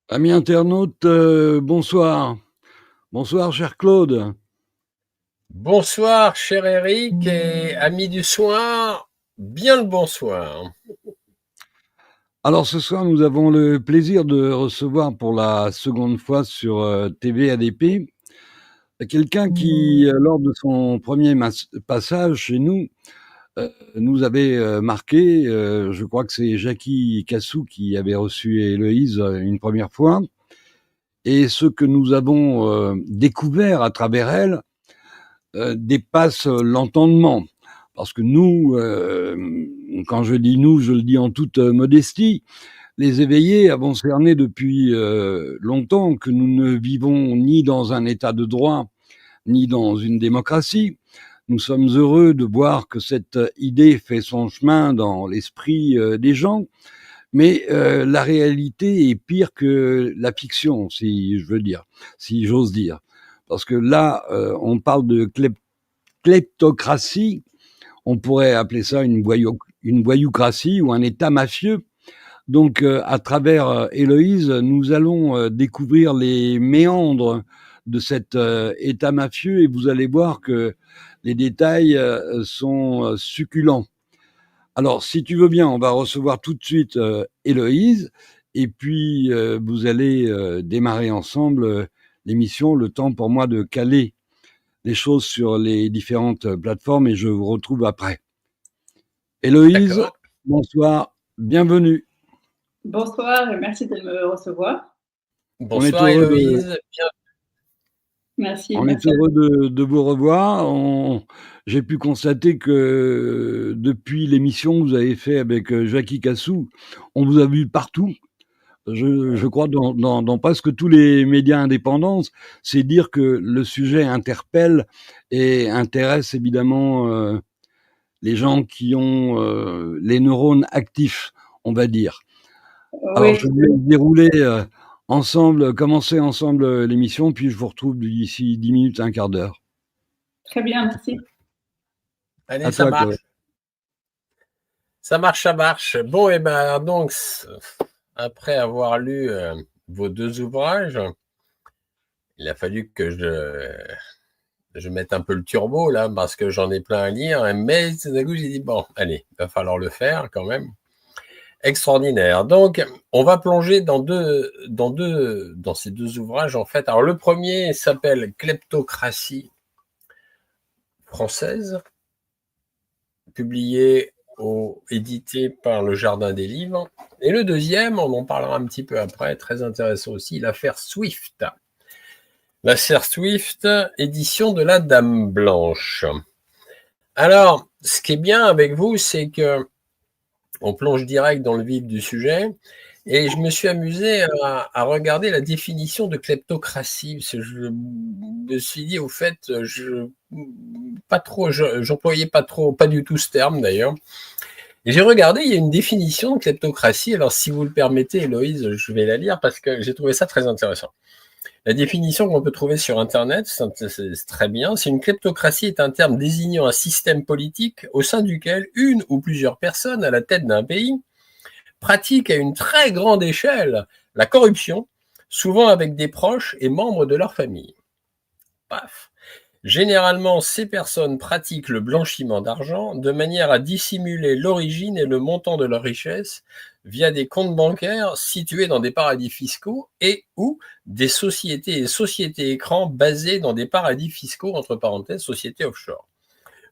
Amis internautes, bonsoir. Bonsoir, cher Claude. Bonsoir, cher Eric et amis du soir, bien le bonsoir. Alors ce soir, nous avons le plaisir de recevoir pour la seconde fois sur TV ADP quelqu'un qui, lors de son premier passage chez nous, nous avait marqué. Je crois que c'est Jackie Cassou qui avait reçu Héloïse une première fois. Et ce que nous avons découvert à travers elle dépasse l'entendement. Parce que nous, quand je dis nous, je le dis en toute modestie, les éveillés avons cerné depuis longtemps que nous ne vivons ni dans un état de droit, ni dans une démocratie. Nous sommes heureux de voir que cette idée fait son chemin dans l'esprit des gens, mais la réalité est pire que la fiction, si je veux dire, si j'ose dire. Parce que là, on parle de kleptocratie, on pourrait appeler ça une voyoucratie ou un état mafieux. Donc, à travers Héloïse, nous allons découvrir les méandres de cet état mafieux et vous allez voir que les détails sont succulents. Alors, si tu veux bien, on va recevoir tout de suite Héloïse et puis vous allez démarrer ensemble l'émission, le temps pour moi de caler les choses sur les différentes plateformes et je vous retrouve après. Héloïse, D'accord. bonsoir, bienvenue. Bonsoir et merci de me recevoir. On est Bonsoir heureux Héloïse. Merci. on est heureux de vous revoir. J'ai pu constater que depuis l'émission que vous avez fait avec Jackie Cassou, on vous a vu partout. Je crois dans presque tous les médias indépendants. C'est dire que le sujet interpelle et intéresse évidemment les gens qui ont les neurones actifs, on va dire. Alors, Oui, je vais dérouler commencer ensemble l'émission, puis je vous retrouve d'ici 10 minutes, un quart d'heure. très bien, merci. Allez, À ça toi, Claude. marche. Ça marche, ça marche. Bon, et ben donc, après avoir lu vos deux ouvrages, il a fallu que je mette un peu le turbo là, parce que j'en ai plein à lire, mais tout d'un coup, j'ai dit, bon, allez, il va falloir le faire quand même. Extraordinaire. Donc, on va plonger dans ces deux ouvrages, en fait. Alors, le premier s'appelle Kleptocratie française, édité par le Jardin des Livres. Et le deuxième, on en parlera un petit peu après, très intéressant aussi, l'affaire Swift. L'affaire Swift, édition de la Dame Blanche. Alors, ce qui est bien avec vous, c'est que on plonge direct dans le vif du sujet. Et je me suis amusé à regarder la définition de kleptocratie, parce que je me suis dit, au fait, j'employais pas du tout ce terme d'ailleurs. Et j'ai regardé, il y a une définition de kleptocratie. Alors, si vous le permettez, Héloïse, je vais la lire parce que j'ai trouvé ça très intéressant. La définition qu'on peut trouver sur Internet, c'est très bien. C'est une kleptocratie est un terme désignant un système politique au sein duquel une ou plusieurs personnes à la tête d'un pays pratiquent à une très grande échelle la corruption, souvent avec des proches et membres de leur famille. Paf. Généralement, ces personnes pratiquent le blanchiment d'argent de manière à dissimuler l'origine et le montant de leur richesse via des comptes bancaires situés dans des paradis fiscaux et ou des sociétés et sociétés écrans basées dans des paradis fiscaux, entre parenthèses, sociétés offshore.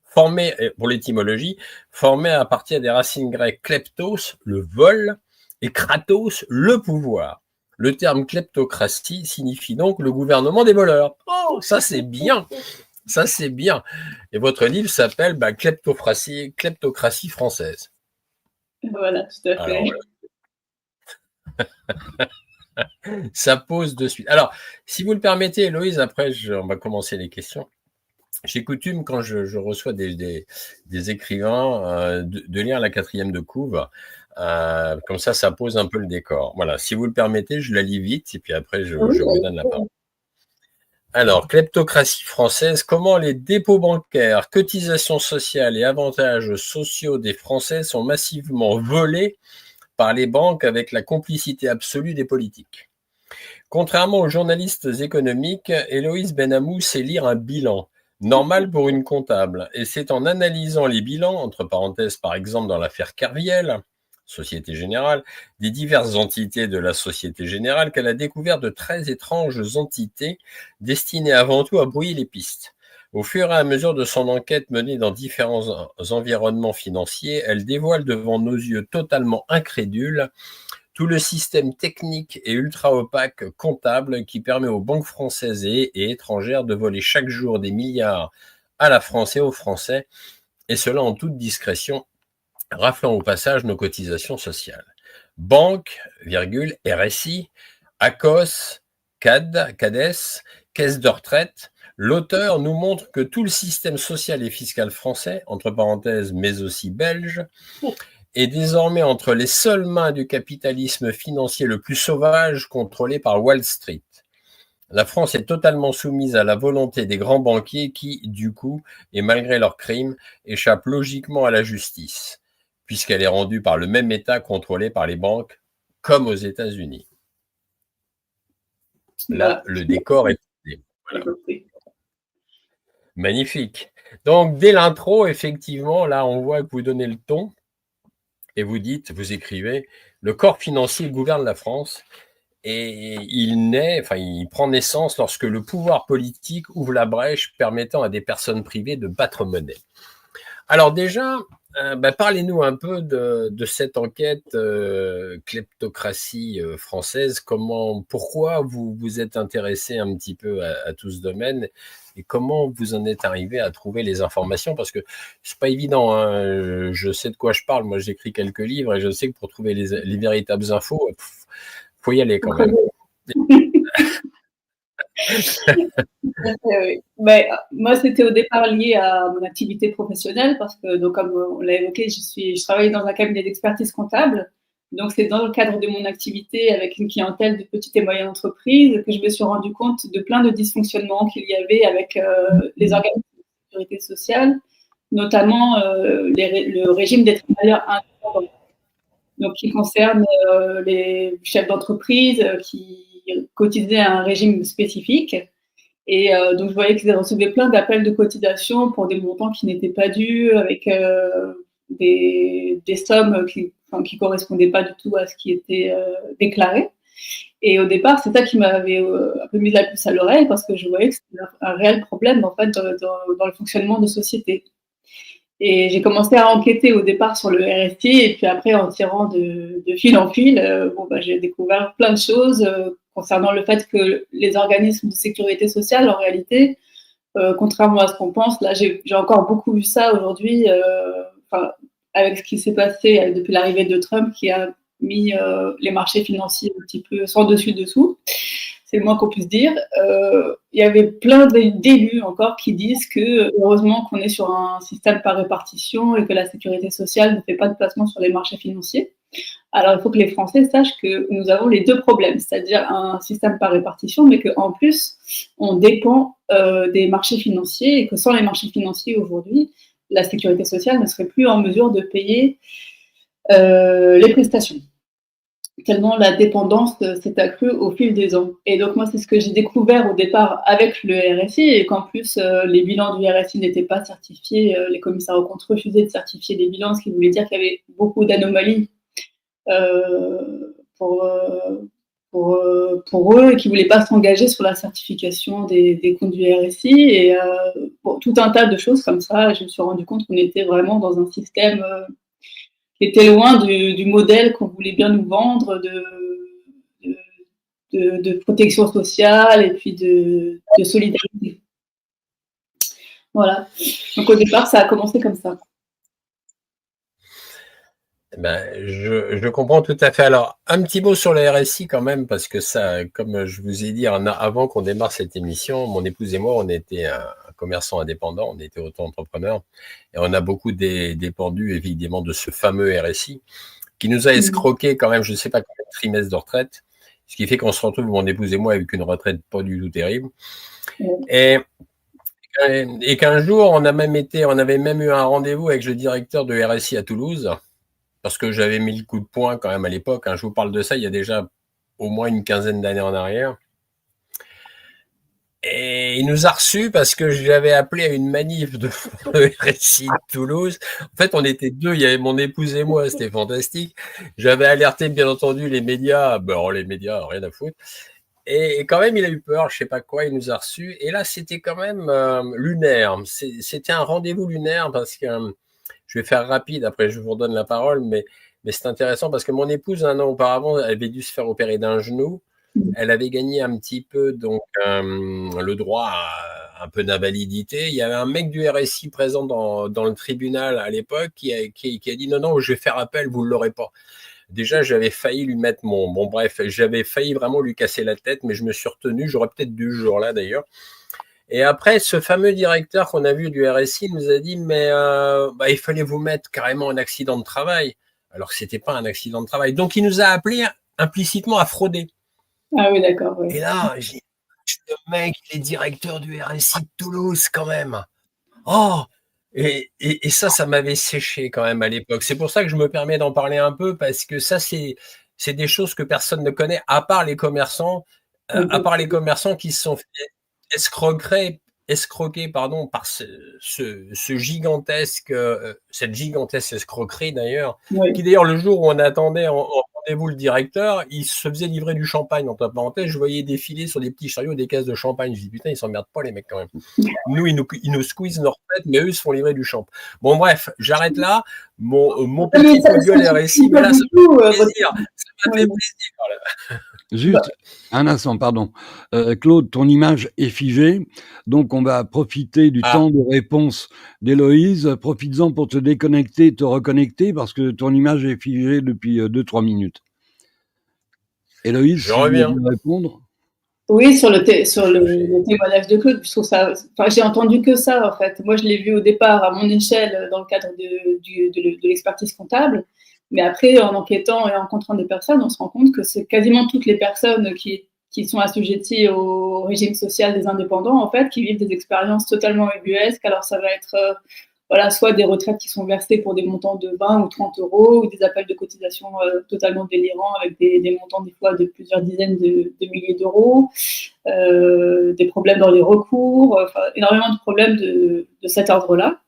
Formé, pour l'étymologie, formé à partir des racines grecques kleptos, le vol, et kratos, le pouvoir. Le terme kleptocratie signifie donc le gouvernement des voleurs. Oh, ça c'est bien. Ça c'est bien. Et votre livre s'appelle Kleptocratie française. Voilà, tout à fait. Alors, ça pose de suite. Alors, si vous le permettez, Héloïse, après on va commencer les questions. J'ai coutume, quand je reçois des écrivains, de lire la 4e de couve. Comme ça pose un peu le décor. Voilà, si vous le permettez, je la lis vite et puis après, je vous donne la parole. Alors, kleptocratie française, comment les dépôts bancaires, cotisations sociales et avantages sociaux des Français sont massivement volés par les banques avec la complicité absolue des politiques. Contrairement aux journalistes économiques, Héloïse Benamou sait lire un bilan, normal pour une comptable. Et c'est en analysant les bilans, entre parenthèses par exemple dans l'affaire Kerviel, Société Générale, des diverses entités de la Société Générale, qu'elle a découvert de très étranges entités destinées avant tout à brouiller les pistes. Au fur et à mesure de son enquête menée dans différents environnements financiers, elle dévoile devant nos yeux totalement incrédules tout le système technique et ultra-opaque comptable qui permet aux banques françaises et étrangères de voler chaque jour des milliards à la France et aux Français, et cela en toute discrétion, raflant au passage nos cotisations sociales. Banque, RSI, ACOS, CADES, caisse de retraite, l'auteur nous montre que tout le système social et fiscal français, entre parenthèses, mais aussi belge, est désormais entre les seules mains du capitalisme financier le plus sauvage contrôlé par Wall Street. La France est totalement soumise à la volonté des grands banquiers qui, du coup, et malgré leurs crimes, échappent logiquement à la justice, puisqu'elle est rendue par le même État contrôlé par les banques, comme aux États-Unis. Là, le décor est posé. Voilà. Magnifique. Donc, dès l'intro, effectivement, là, on voit que vous donnez le ton. Et vous dites, vous écrivez, le corps financier gouverne la France et il prend naissance lorsque le pouvoir politique ouvre la brèche permettant à des personnes privées de battre monnaie. Alors déjà, parlez-nous un peu de cette enquête kleptocratie française. Pourquoi vous vous êtes intéressé un petit peu à tout ce domaine et comment vous en êtes arrivé à trouver les informations? Parce que c'est pas évident, hein. Je sais de quoi je parle. Moi, j'écris quelques livres et je sais que pour trouver les véritables infos, faut y aller quand même. Mais moi, c'était au départ lié à mon activité professionnelle parce que, donc, comme on l'a évoqué, je travaille dans un cabinet d'expertise comptable. Donc, c'est dans le cadre de mon activité avec une clientèle de petites et moyennes entreprises que je me suis rendu compte de plein de dysfonctionnements qu'il y avait avec les organismes de sécurité sociale, notamment le régime des travailleurs indépendants. Donc, qui concerne les chefs d'entreprise qui cotisaient à un régime spécifique. Et donc, je voyais qu'ils recevaient plein d'appels de cotisation pour des montants qui n'étaient pas dus, avec des sommes qui correspondaient pas du tout à ce qui était déclaré. Et au départ, c'est ça qui m'avait un peu mis la puce à l'oreille parce que je voyais que c'était un réel problème en fait dans le fonctionnement de société. Et j'ai commencé à enquêter au départ sur le RSI et puis après, en tirant de fil en fil, j'ai découvert plein de choses concernant le fait que les organismes de sécurité sociale, en réalité, contrairement à ce qu'on pense, là j'ai encore beaucoup vu ça aujourd'hui, avec ce qui s'est passé depuis l'arrivée de Trump qui a mis les marchés financiers un petit peu sans dessus-dessous. C'est le moins qu'on puisse dire. Il y avait plein d'élus encore qui disent que heureusement qu'on est sur un système par répartition et que la sécurité sociale ne fait pas de placement sur les marchés financiers. Alors, il faut que les Français sachent que nous avons les deux problèmes, c'est-à-dire un système par répartition, mais qu'en plus, on dépend des marchés financiers et que sans les marchés financiers aujourd'hui, la sécurité sociale ne serait plus en mesure de payer les prestations. Tellement la dépendance s'est accrue au fil des ans. Et donc, moi, c'est ce que j'ai découvert au départ avec le RSI et qu'en plus, les bilans du RSI n'étaient pas certifiés. Les commissaires aux comptes refusaient de certifier des bilans, ce qui voulait dire qu'il y avait beaucoup d'anomalies pour eux et qui ne voulaient pas s'engager sur la certification des comptes du RSI. Et tout un tas de choses comme ça, je me suis rendu compte qu'on était vraiment dans un système qui était loin du modèle qu'on voulait bien nous vendre de protection sociale et puis de solidarité. Voilà. Donc au départ, ça a commencé comme ça. Je comprends tout à fait. Alors, un petit mot sur le RSI quand même, parce que ça, comme je vous ai dit avant qu'on démarre cette émission, mon épouse et moi, on était un commerçant indépendant, on était auto-entrepreneurs, et on a beaucoup dépendu évidemment de ce fameux RSI, qui nous a escroqué quand même, je ne sais pas combien de trimestres de retraite, ce qui fait qu'on se retrouve, mon épouse et moi, avec une retraite pas du tout terrible. Et qu'un jour, on avait même eu un rendez-vous avec le directeur de RSI à Toulouse, parce que j'avais mis le coup de poing quand même à l'époque. Je vous parle de ça il y a déjà au moins une quinzaine d'années en arrière. Et il nous a reçus parce que je l'avais appelé à une manif de RSI de Toulouse. En fait, on était deux, il y avait mon épouse et moi, c'était fantastique. J'avais alerté, bien entendu, les médias. Les médias, rien à foutre. Et quand même, il a eu peur, je sais pas quoi, il nous a reçus. Et là, c'était quand même lunaire. C'était un rendez-vous lunaire parce que, je vais faire rapide, après je vous redonne la parole, mais c'est intéressant parce que mon épouse, un an auparavant, elle avait dû se faire opérer d'un genou. Elle avait gagné un petit peu donc le droit à un peu d'invalidité. Il y avait un mec du RSI présent dans le tribunal à l'époque qui a dit non, je vais faire appel, vous ne l'aurez pas. Déjà, j'avais failli lui mettre j'avais failli vraiment lui casser la tête, mais je me suis retenu, j'aurais peut-être dû ce jour-là d'ailleurs. Et après, ce fameux directeur qu'on a vu du RSI nous a dit, mais il fallait vous mettre carrément un accident de travail, alors que c'était pas un accident de travail. Donc, il nous a appelé implicitement à frauder. Ah oui, d'accord. Oui. Et là, j'ai dit, le mec, il est directeur du RSI de Toulouse quand même. Oh, et ça m'avait séché quand même à l'époque. C'est pour ça que je me permets d'en parler un peu, parce que ça, c'est des choses que personne ne connaît, à part les commerçants, qui se sont fait escroquer par ce gigantesque, cette gigantesque escroquerie d'ailleurs, Oui. qui d'ailleurs, le jour où on attendait en rendez-vous le directeur, il se faisait livrer du champagne, entre parenthèses. Je voyais défiler sur des petits chariots des caisses de champagne. Je dis putain, ils s'emmerdent pas les mecs quand même. Nous, ils nous squeezent nos retraites, mais eux, ils se font livrer du champ. Bon bref, j'arrête là. Mon petit coup de gueule RSI, mais là, ça m'a fait plaisir. Ça m'a fait plaisir. Juste un instant, pardon. Claude, ton image est figée, donc on va profiter du temps de réponse d'Héloïse. Profites-en pour te déconnecter, te reconnecter, parce que ton image est figée depuis 2-3 minutes. Héloïse, je reviens. Tu veux répondre? Oui, sur le témoignage de Claude, je trouve ça. Enfin, j'ai entendu que ça en fait. Moi, je l'ai vu au départ à mon échelle dans le cadre de l'expertise comptable. Mais après, en enquêtant et en rencontrant des personnes, on se rend compte que c'est quasiment toutes les personnes qui sont assujetties au régime social des indépendants, en fait, qui vivent des expériences totalement ubuesques. Alors, ça va être soit des retraites qui sont versées pour des montants de 20 ou 30 euros, ou des appels de cotisation totalement délirants avec des montants des fois de plusieurs dizaines de milliers d'euros, des problèmes dans les recours, énormément de problèmes de cet ordre-là.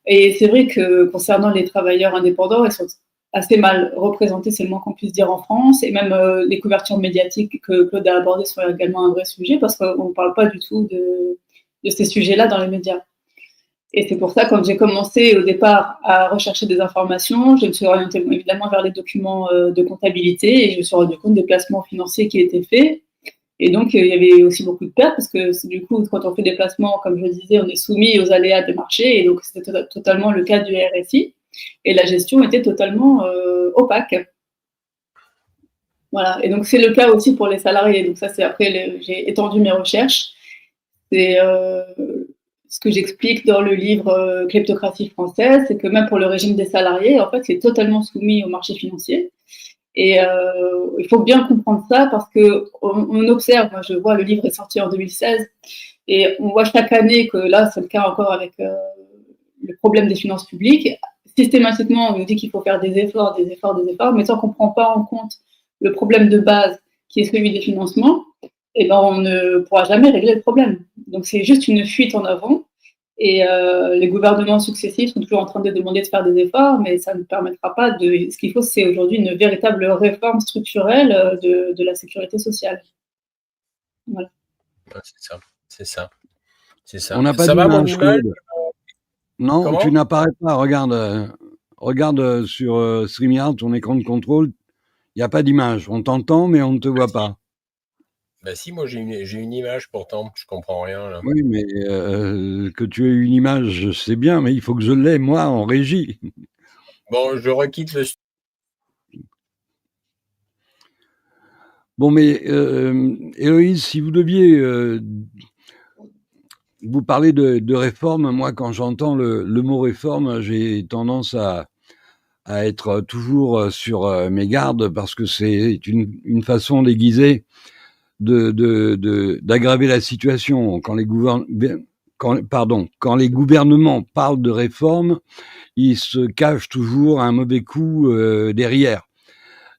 Et c'est vrai que concernant les travailleurs indépendants, ils sont assez mal représentés, c'est le moins qu'on puisse dire en France, et même les couvertures médiatiques que Claude a abordées sont également un vrai sujet, parce qu'on ne parle pas du tout de ces sujets-là dans les médias. Et c'est pour ça, quand j'ai commencé au départ à rechercher des informations, je me suis orientée évidemment vers les documents de comptabilité, et je me suis rendu compte des placements financiers qui étaient faits. Et donc, il y avait aussi beaucoup de pertes, parce que du coup, quand on fait des placements, comme je disais, on est soumis aux aléas des marchés, et donc c'était totalement le cas du RSI. Et la gestion était totalement opaque. Voilà. Et donc, c'est le cas aussi pour les salariés. Donc, ça, c'est après, j'ai étendu mes recherches. C'est ce que j'explique dans le livre Kleptocratie française, c'est que même pour le régime des salariés, en fait, c'est totalement soumis au marché financier. Et il faut bien comprendre ça parce qu'on observe, moi je vois, le livre est sorti en 2016, et on voit chaque année que là, c'est le cas encore avec le problème des finances publiques. Systématiquement, on nous dit qu'il faut faire des efforts, mais tant qu'on ne prend pas en compte le problème de base qui est celui des financements, on ne pourra jamais régler le problème. Donc c'est juste une fuite en avant, et les gouvernements successifs sont toujours en train de demander de faire des efforts, mais ça ne permettra pas de... Ce qu'il faut, c'est aujourd'hui une véritable réforme structurelle de la sécurité sociale. Voilà. C'est ça. On n'a pas d'image, Claude. Non, comment tu n'apparais pas. Regarde sur StreamYard, ton écran de contrôle. Il n'y a pas d'image. On t'entend, mais on ne te voit pas. Bah si, moi j'ai une image pourtant. Je comprends rien là. Oui, mais que tu aies une image, je sais bien, mais il faut que je l'aie, moi, en régie. Bon, je requitte le... Bon, mais Héloïse, si vous deviez... vous parlez de réforme. Moi, quand j'entends le mot réforme, j'ai tendance à être toujours sur mes gardes, parce que c'est une façon déguisée d'aggraver la situation. Quand les gouvernements parlent de réforme, ils se cachent toujours un mauvais coup derrière.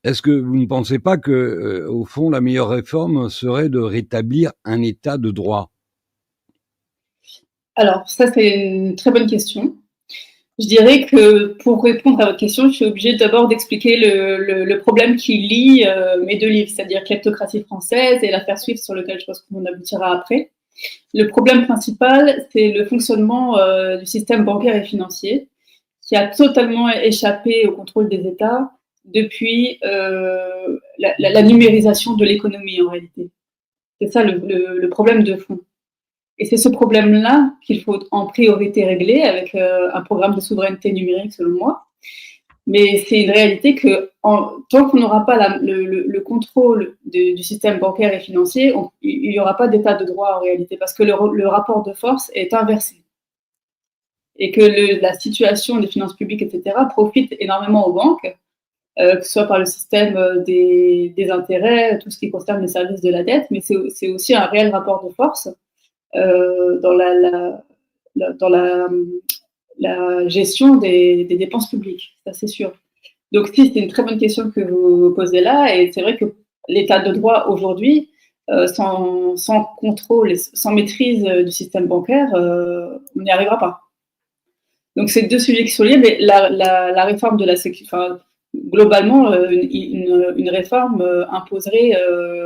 Est-ce que vous ne pensez pas que, au fond, la meilleure réforme serait de rétablir un état de droit? Alors, ça, c'est une très bonne question. Je dirais que pour répondre à votre question, je suis obligée d'abord d'expliquer le problème qui lie mes deux livres, c'est-à-dire Kleptocratie française et l'affaire Swift, sur lequel je pense qu'on aboutira après. Le problème principal, c'est le fonctionnement du système bancaire et financier, qui a totalement échappé au contrôle des États depuis la numérisation de l'économie, en réalité. C'est ça le problème de fond. Et c'est ce problème-là qu'il faut en priorité régler avec un programme de souveraineté numérique, selon moi. Mais c'est une réalité que tant qu'on n'aura pas le contrôle du système bancaire et financier, il n'y aura pas d'état de droit en réalité, parce que le rapport de force est inversé. Et que la situation des finances publiques, etc., profite énormément aux banques, que ce soit par le système des intérêts, tout ce qui concerne les services de la dette, mais c'est aussi un réel rapport de force dans la gestion des dépenses publiques, ça c'est sûr. Donc si, c'est une très bonne question que vous posez là, et c'est vrai que l'état de droit aujourd'hui, sans contrôle, sans maîtrise du système bancaire, on n'y arrivera pas. Donc c'est deux sujets qui sont liés, mais la réforme de la sécurité, enfin, globalement, une réforme imposerait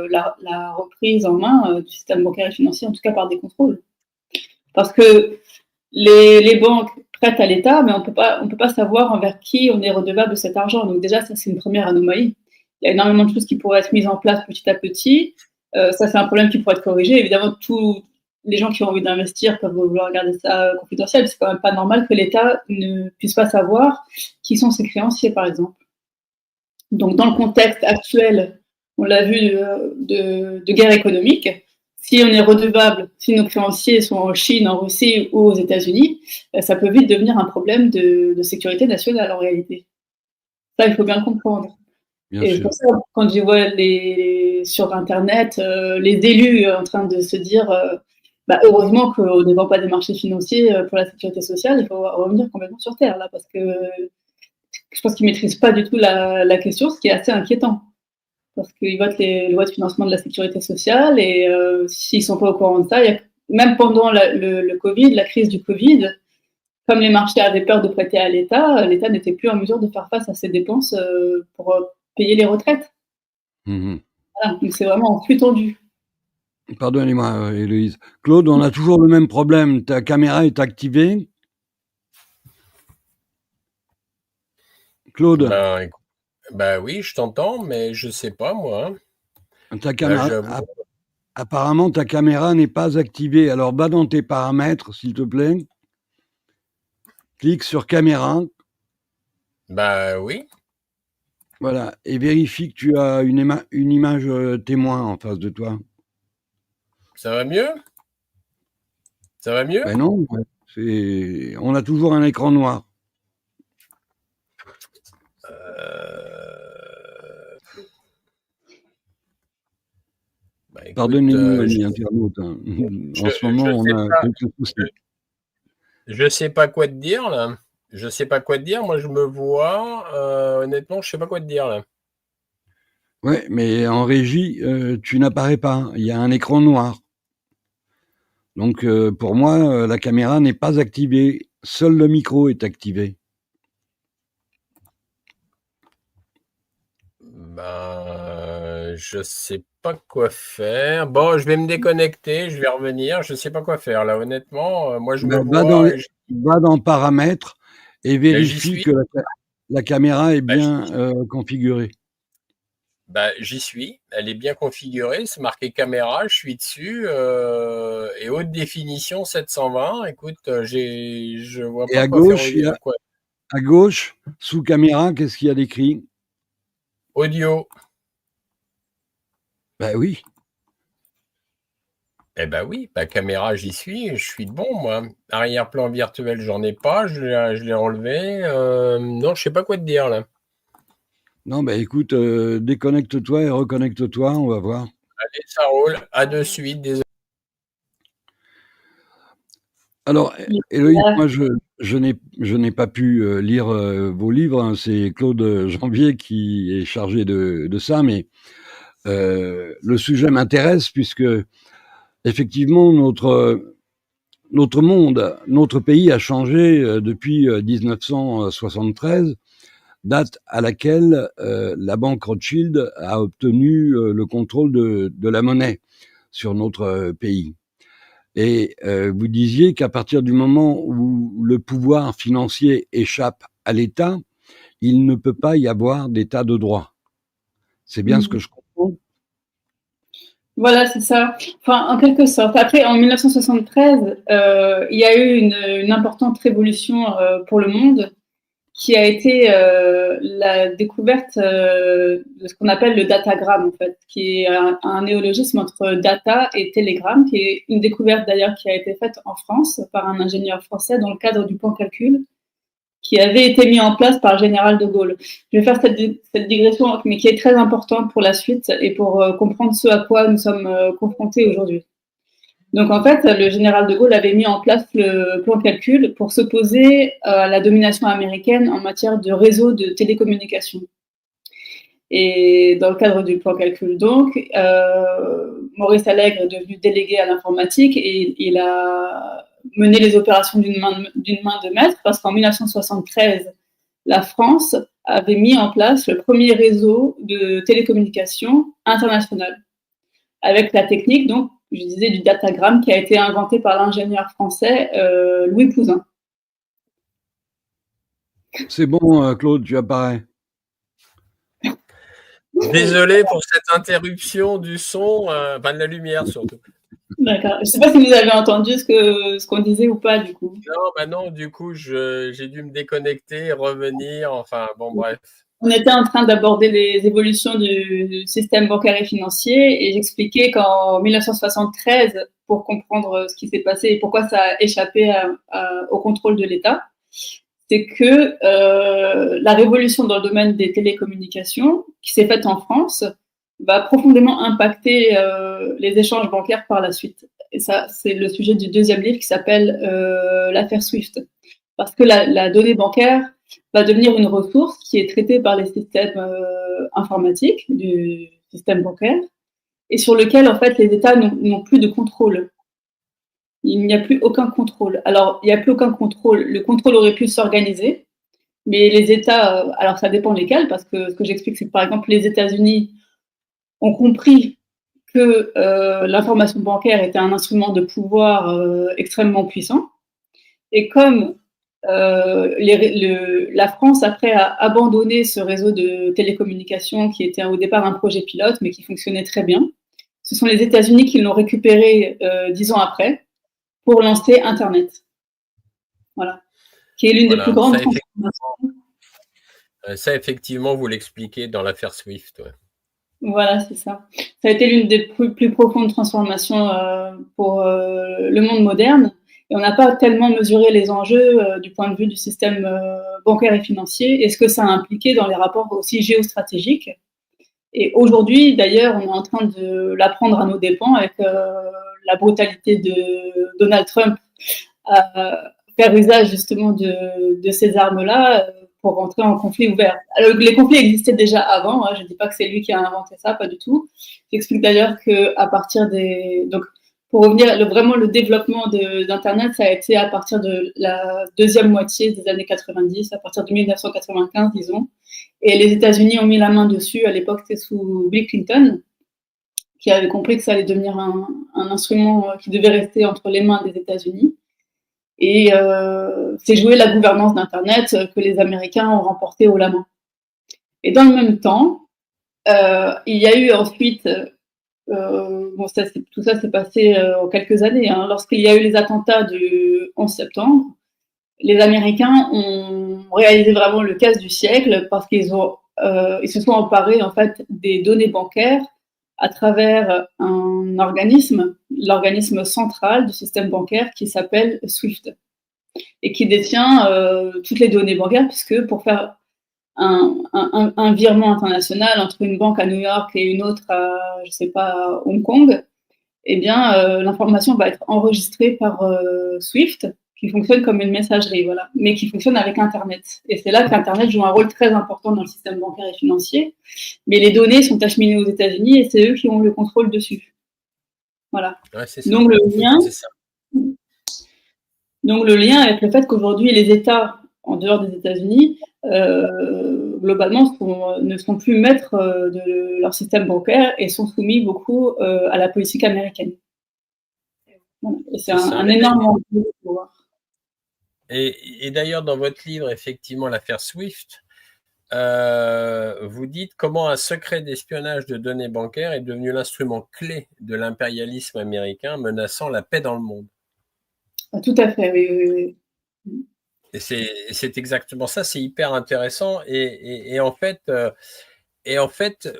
la reprise en main du système bancaire et financier, en tout cas par des contrôles. Parce que les banques prêtent à l'État, mais on peut pas savoir envers qui on est redevable de cet argent. Donc déjà, ça, c'est une première anomalie. Il y a énormément de choses qui pourraient être mises en place petit à petit. Ça, c'est un problème qui pourrait être corrigé. Évidemment, tous les gens qui ont envie d'investir peuvent vouloir regarder ça confidentiel. C'est quand même pas normal que l'État ne puisse pas savoir qui sont ses créanciers, par exemple. Donc, dans le contexte actuel, on l'a vu, de guerre économique, si on est redevable, si nos créanciers sont en Chine, en Russie ou aux États-Unis, ça peut vite devenir un problème de sécurité nationale en réalité. Ça, il faut bien le comprendre. Bien Et sûr. pour ça, quand je vois sur Internet les élus en train de se dire heureusement qu'on ne vend pas des marchés financiers pour la sécurité sociale, il faut revenir complètement sur Terre, là, parce que je pense qu'ils ne maîtrisent pas du tout la question, ce qui est assez inquiétant. Parce qu'ils votent les lois de financement de la sécurité sociale, et s'ils ne sont pas au courant de ça, même pendant le Covid, la crise du Covid, comme les marchés avaient peur de prêter à l'État, l'État n'était plus en mesure de faire face à ses dépenses pour payer les retraites. Voilà, donc c'est vraiment en flux tendu. Pardonnez-moi, Héloïse. Claude, on a toujours le même problème. Ta caméra est activée? Claude? Oui, je t'entends, mais je sais pas, moi. Ta caméra, apparemment, ta caméra n'est pas activée. Alors, va dans tes paramètres, s'il te plaît. Clique sur caméra. Oui. Voilà, et vérifie que tu as une image témoin en face de toi. Ça va mieux? Ça va mieux? Ben non, on a toujours un écran noir. Pardonnez-nous, amis internautes. En ce moment, on a quelques soucis. Je sais pas quoi te dire, là. Je sais pas quoi te dire. Moi, je me vois. Honnêtement, je sais pas quoi te dire, là. Ouais, mais en régie, tu n'apparais pas. Il y a un écran noir. Donc, pour moi, la caméra n'est pas activée. Seul le micro est activé. Je sais pas quoi faire. Bon, je vais me déconnecter, je vais revenir. Je sais pas quoi faire, là. Honnêtement, moi, je me vois. Va dans paramètres et vérifie que la caméra est bien configurée. J'y suis. Elle est bien configurée. C'est marqué caméra. Je suis dessus. Et haute définition 720. Écoute, je vois pas quoi faire. À gauche, sous caméra, qu'est-ce qu'il y a d'écrit? Audio. Ben oui. Eh ben oui, caméra, j'y suis. Je suis bon, moi. Arrière-plan virtuel, j'en ai pas. Je l'ai enlevé. Non, je sais pas quoi te dire, là. Non, écoute, déconnecte-toi et reconnecte-toi, on va voir. Allez, ça roule. À de suite, désolé. Alors, Héloïse, moi, je n'ai pas pu lire vos livres, hein. C'est Claude Janvier qui est chargé de ça, mais le sujet m'intéresse puisque effectivement notre monde, notre pays a changé depuis 1973, date à laquelle la banque Rothschild a obtenu le contrôle de la monnaie sur notre pays. Et vous disiez qu'à partir du moment où le pouvoir financier échappe à l'État, il ne peut pas y avoir d'état de droit. C'est bien ce que je comprends? Voilà, c'est ça. Enfin, en quelque sorte. Après, en 1973, il y a eu une importante révolution pour le monde, qui a été la découverte de ce qu'on appelle le datagramme, en fait, qui est un néologisme entre data et télégramme, qui est une découverte d'ailleurs qui a été faite en France par un ingénieur français dans le cadre du plan calcul, qui avait été mis en place par le général de Gaulle. Je vais faire cette digression, mais qui est très importante pour la suite et pour comprendre ce à quoi nous sommes confrontés aujourd'hui. Donc en fait, le général de Gaulle avait mis en place le plan calcul pour s'opposer à la domination américaine en matière de réseau de télécommunications. Et dans le cadre du plan calcul, donc, Maurice Allègre est devenu délégué à l'informatique et il a mené les opérations d'une main de maître parce qu'en 1973, la France avait mis en place le premier réseau de télécommunications international avec la technique, donc, je disais, du datagramme qui a été inventé par l'ingénieur français Louis Pouzin. C'est bon, Claude, tu apparais. Désolé pour cette interruption du son, de la lumière surtout. D'accord. Je ne sais pas si vous avez entendu ce qu'on disait ou pas, du coup. Non, du coup, j'ai dû me déconnecter, revenir, enfin, bon, bref. On était en train d'aborder les évolutions du système bancaire et financier et j'expliquais qu'en 1973, pour comprendre ce qui s'est passé et pourquoi ça a échappé au contrôle de l'État, c'est que la révolution dans le domaine des télécommunications, qui s'est faite en France, va profondément impacter les échanges bancaires par la suite. Et ça, c'est le sujet du deuxième livre qui s'appelle l'affaire SWIFT. Parce que la donnée bancaire va devenir une ressource qui est traitée par les systèmes informatiques du système bancaire et sur lequel, en fait, les États n'ont plus de contrôle. Il n'y a plus aucun contrôle. Alors, il n'y a plus aucun contrôle. Le contrôle aurait pu s'organiser, mais les États, alors ça dépend lesquels, parce que ce que j'explique, c'est que par exemple, les États-Unis ont compris que l'information bancaire était un instrument de pouvoir extrêmement puissant. Et comme la France, après, a abandonné ce réseau de télécommunications qui était au départ un projet pilote, mais qui fonctionnait très bien, ce sont les États-Unis qui l'ont récupéré 10 ans après pour lancer Internet. Voilà. Qui est l'une des plus grandes transformations. Ça, effectivement, vous l'expliquez dans l'affaire SWIFT. Ouais. Voilà, c'est ça. Ça a été l'une des plus profondes transformations pour le monde moderne. Et on n'a pas tellement mesuré les enjeux du point de vue du système bancaire et financier et ce que ça a impliqué dans les rapports aussi géostratégiques. Et aujourd'hui, d'ailleurs, on est en train de l'apprendre à nos dépens avec la brutalité de Donald Trump à faire usage justement de ces armes-là pour rentrer en conflit ouvert. Alors, les conflits existaient déjà avant, hein, je ne dis pas que c'est lui qui a inventé ça, pas du tout. J'explique d'ailleurs qu'à partir des... Donc, pour revenir, vraiment le développement d'Internet, ça a été à partir de la deuxième moitié des années 90, à partir de 1995, disons. Et les États-Unis ont mis la main dessus, à l'époque c'était sous Bill Clinton, qui avait compris que ça allait devenir un instrument qui devait rester entre les mains des États-Unis. Et c'est jouer la gouvernance d'Internet que les Américains ont remporté haut la main. Et dans le même temps, il y a eu ensuite, tout ça s'est passé en quelques années, hein, lorsqu'il y a eu les attentats du 11 septembre, les Américains ont réalisé vraiment le casse du siècle parce qu'ils se sont emparés en fait des données bancaires à travers un organisme, l'organisme central du système bancaire qui s'appelle SWIFT et qui détient toutes les données bancaires puisque pour faire un virement international entre une banque à New York et une autre à, je sais pas, à Hong Kong, eh bien, l'information va être enregistrée par SWIFT, qui fonctionne comme une messagerie, voilà, mais qui fonctionne avec Internet. Et c'est là qu'Internet joue un rôle très important dans le système bancaire et financier. Mais les données sont acheminées aux États-Unis et c'est eux qui ont le contrôle dessus. Voilà. Ouais, c'est ça. Donc le lien, C'est ça. donc le lien avec le fait qu'aujourd'hui les États en dehors des États-Unis, globalement, ne sont plus maîtres de leur système bancaire et sont soumis beaucoup à la politique américaine. Voilà. Et c'est un énorme enjeu de pouvoir. Et d'ailleurs, dans votre livre, effectivement, l'affaire SWIFT, vous dites comment un secret d'espionnage de données bancaires est devenu l'instrument clé de l'impérialisme américain menaçant la paix dans le monde. Tout à fait, oui. Et c'est exactement ça, c'est hyper intéressant. Et en fait,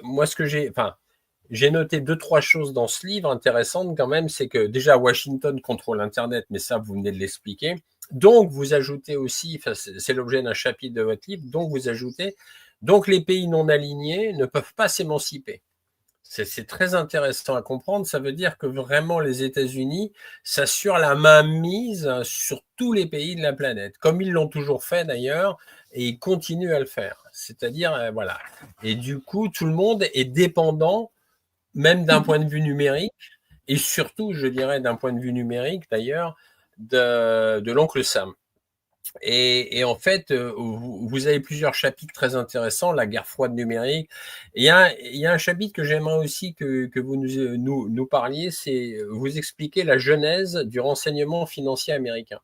moi, ce que j'ai noté 2-3 choses dans ce livre intéressantes quand même, c'est que déjà Washington contrôle Internet, mais ça, vous venez de l'expliquer. Donc, vous ajoutez aussi, c'est l'objet d'un chapitre de votre livre, donc vous ajoutez, donc les pays non alignés ne peuvent pas s'émanciper. C'est très intéressant à comprendre. Ça veut dire que vraiment les États-Unis s'assurent la mainmise sur tous les pays de la planète, comme ils l'ont toujours fait d'ailleurs, et ils continuent à le faire. C'est-à-dire, voilà. Et du coup, tout le monde est dépendant, même d'un point de vue numérique, et surtout, je dirais, d'un point de vue numérique d'ailleurs, de l'oncle Sam. Et en fait, vous avez plusieurs chapitres très intéressants, la guerre froide numérique. Et il y a un chapitre que j'aimerais aussi que vous nous parliez, c'est vous expliquer la genèse du renseignement financier américain.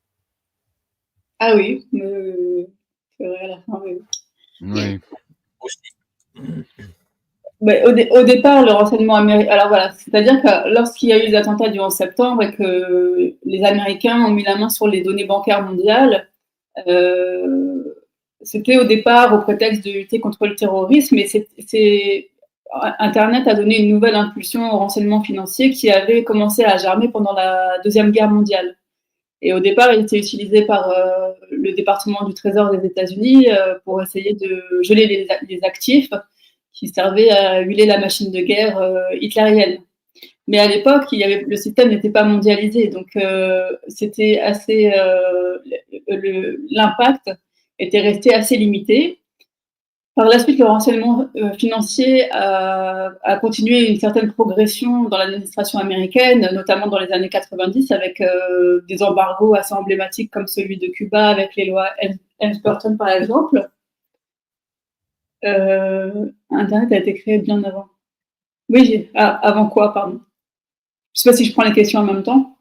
Ah oui, c'est vrai à la fin, oui. Oui. Aussi. Mais au départ, le renseignement américain. Alors voilà, c'est-à-dire que lorsqu'il y a eu les attentats du 11 septembre et que les Américains ont mis la main sur les données bancaires mondiales, c'était au départ au prétexte de lutter contre le terrorisme, mais Internet a donné une nouvelle impulsion au renseignement financier qui avait commencé à germer pendant la Deuxième Guerre mondiale. Et au départ, il était utilisé par le département du Trésor des États-Unis pour essayer de geler les actifs qui servaient à huiler la machine de guerre hitlérienne. Mais à l'époque, le système n'était pas mondialisé, donc c'était assez l'impact était resté assez limité. Par la suite, le renseignement financier a continué une certaine progression dans l'administration américaine, notamment dans les années 90, avec des embargos assez emblématiques comme celui de Cuba avec les lois Helms-Burton, par exemple. Internet a été créé bien avant. Oui, avant quoi, pardon? Je ne sais pas si je prends les questions en même temps.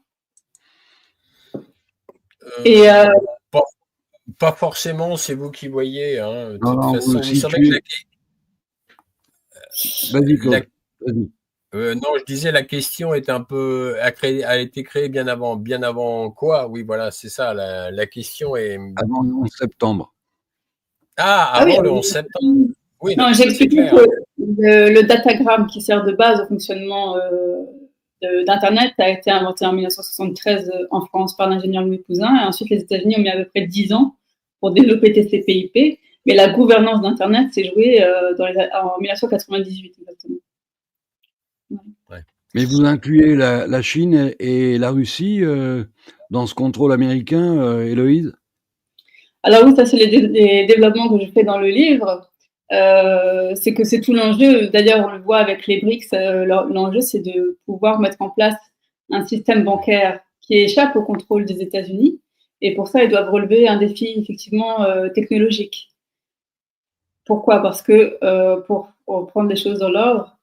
Pas forcément, c'est vous qui voyez. Hein. De toute façon, vous savez que Vas-y, Claude. Vas-y. Non, je disais la question est a été créée bien avant quoi? Oui, voilà, c'est ça. La question est avant le 11 septembre. Avant le 11 septembre. Oui, non, j'explique que le datagramme qui sert de base au fonctionnement d'Internet a été inventé en 1973 en France par l'ingénieur Louis Cousin, et ensuite les États-Unis ont mis à peu près 10 ans pour développer TCP/IP, mais la gouvernance d'Internet s'est jouée en 1998 exactement. Ouais. Mais vous incluez la Chine et la Russie dans ce contrôle américain, Héloïse? Alors oui, ça c'est les développements que je fais dans le livre. C'est que c'est tout l'enjeu. D'ailleurs, on le voit avec les BRICS. L'enjeu, c'est de pouvoir mettre en place un système bancaire qui échappe au contrôle des États-Unis. Et pour ça, ils doivent relever un défi effectivement technologique. Pourquoi? Parce que pour prendre les choses dans l'ordre,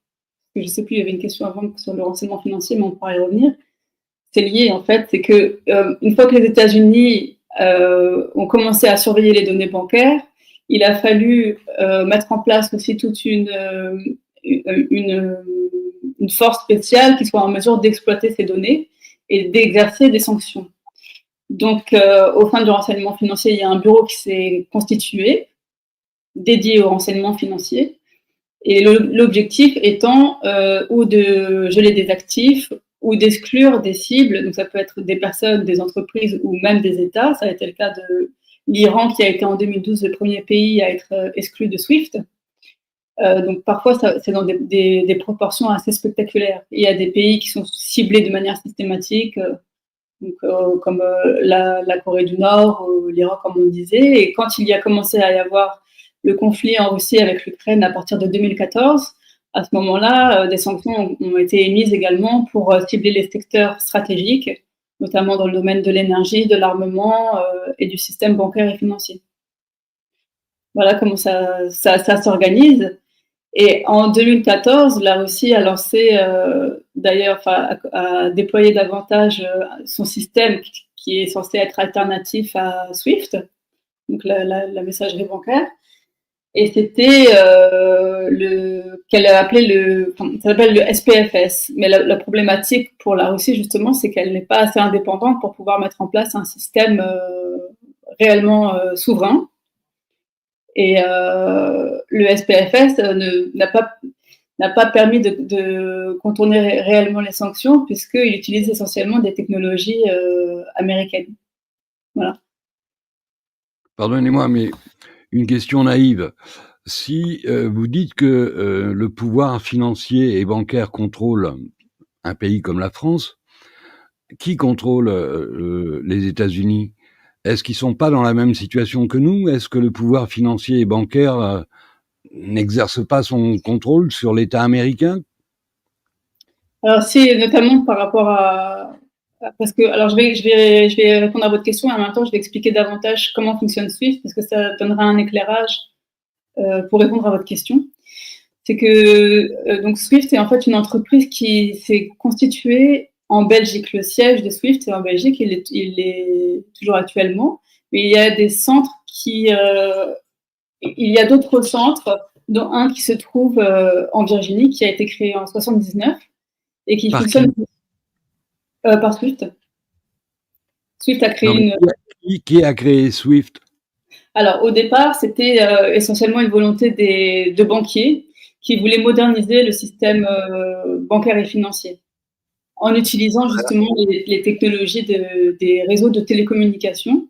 je ne sais plus, il y avait une question avant sur le renseignement financier, mais on pourra y revenir. C'est lié en fait, c'est que une fois que les États-Unis ont commencé à surveiller les données bancaires, il a fallu mettre en place aussi toute une force spéciale qui soit en mesure d'exploiter ces données et d'exercer des sanctions. Donc, au sein du renseignement financier, il y a un bureau qui s'est constitué, dédié au renseignement financier, et l'objectif étant ou de geler des actifs ou d'exclure des cibles, donc ça peut être des personnes, des entreprises ou même des États. Ça a été le cas de l'Iran qui a été en 2012 le premier pays à être exclu de SWIFT. Donc parfois, c'est dans des proportions assez spectaculaires. Il y a des pays qui sont ciblés de manière systématique. donc, comme la Corée du Nord, l'Iran, comme on disait. Et quand il y a commencé à y avoir le conflit en Russie avec l'Ukraine à partir de 2014, à ce moment-là, des sanctions ont été émises également pour cibler les secteurs stratégiques, notamment dans le domaine de l'énergie, de l'armement et du système bancaire et financier. Voilà comment ça s'organise. Et en 2014, la Russie a lancé, d'ailleurs, a déployé davantage son système qui est censé être alternatif à SWIFT, donc la messagerie bancaire. Et c'était qu'elle a appelé ça s'appelle le SPFS. Mais la problématique pour la Russie, justement, c'est qu'elle n'est pas assez indépendante pour pouvoir mettre en place un système réellement souverain. Et le SPFS n'a pas permis de contourner réellement les sanctions, puisqu'il utilise essentiellement des technologies américaines. Voilà. Pardonnez-moi, mais une question naïve. Si vous dites que le pouvoir financier et bancaire contrôle un pays comme la France, qui contrôle les États-Unis? Est-ce qu'ils ne sont pas dans la même situation que nous? Est-ce que le pouvoir financier et bancaire n'exerce pas son contrôle sur l'État américain? Alors, si, notamment par rapport parce que, alors je vais répondre à votre question et en même temps, je vais expliquer davantage comment fonctionne SWIFT, parce que ça donnera un éclairage pour répondre à votre question. C'est que donc SWIFT est en fait une entreprise qui s'est constituée en Belgique. Le siège de SWIFT est en Belgique, il est toujours actuellement, mais il y a des centres il y a d'autres centres, dont un qui se trouve en Virginie, qui a été créé en 79 et qui fonctionne par SWIFT. SWIFT a créé Qui a créé SWIFT? Alors, au départ, c'était essentiellement une volonté de banquiers qui voulaient moderniser le système bancaire et financier en utilisant justement les technologies des réseaux de télécommunications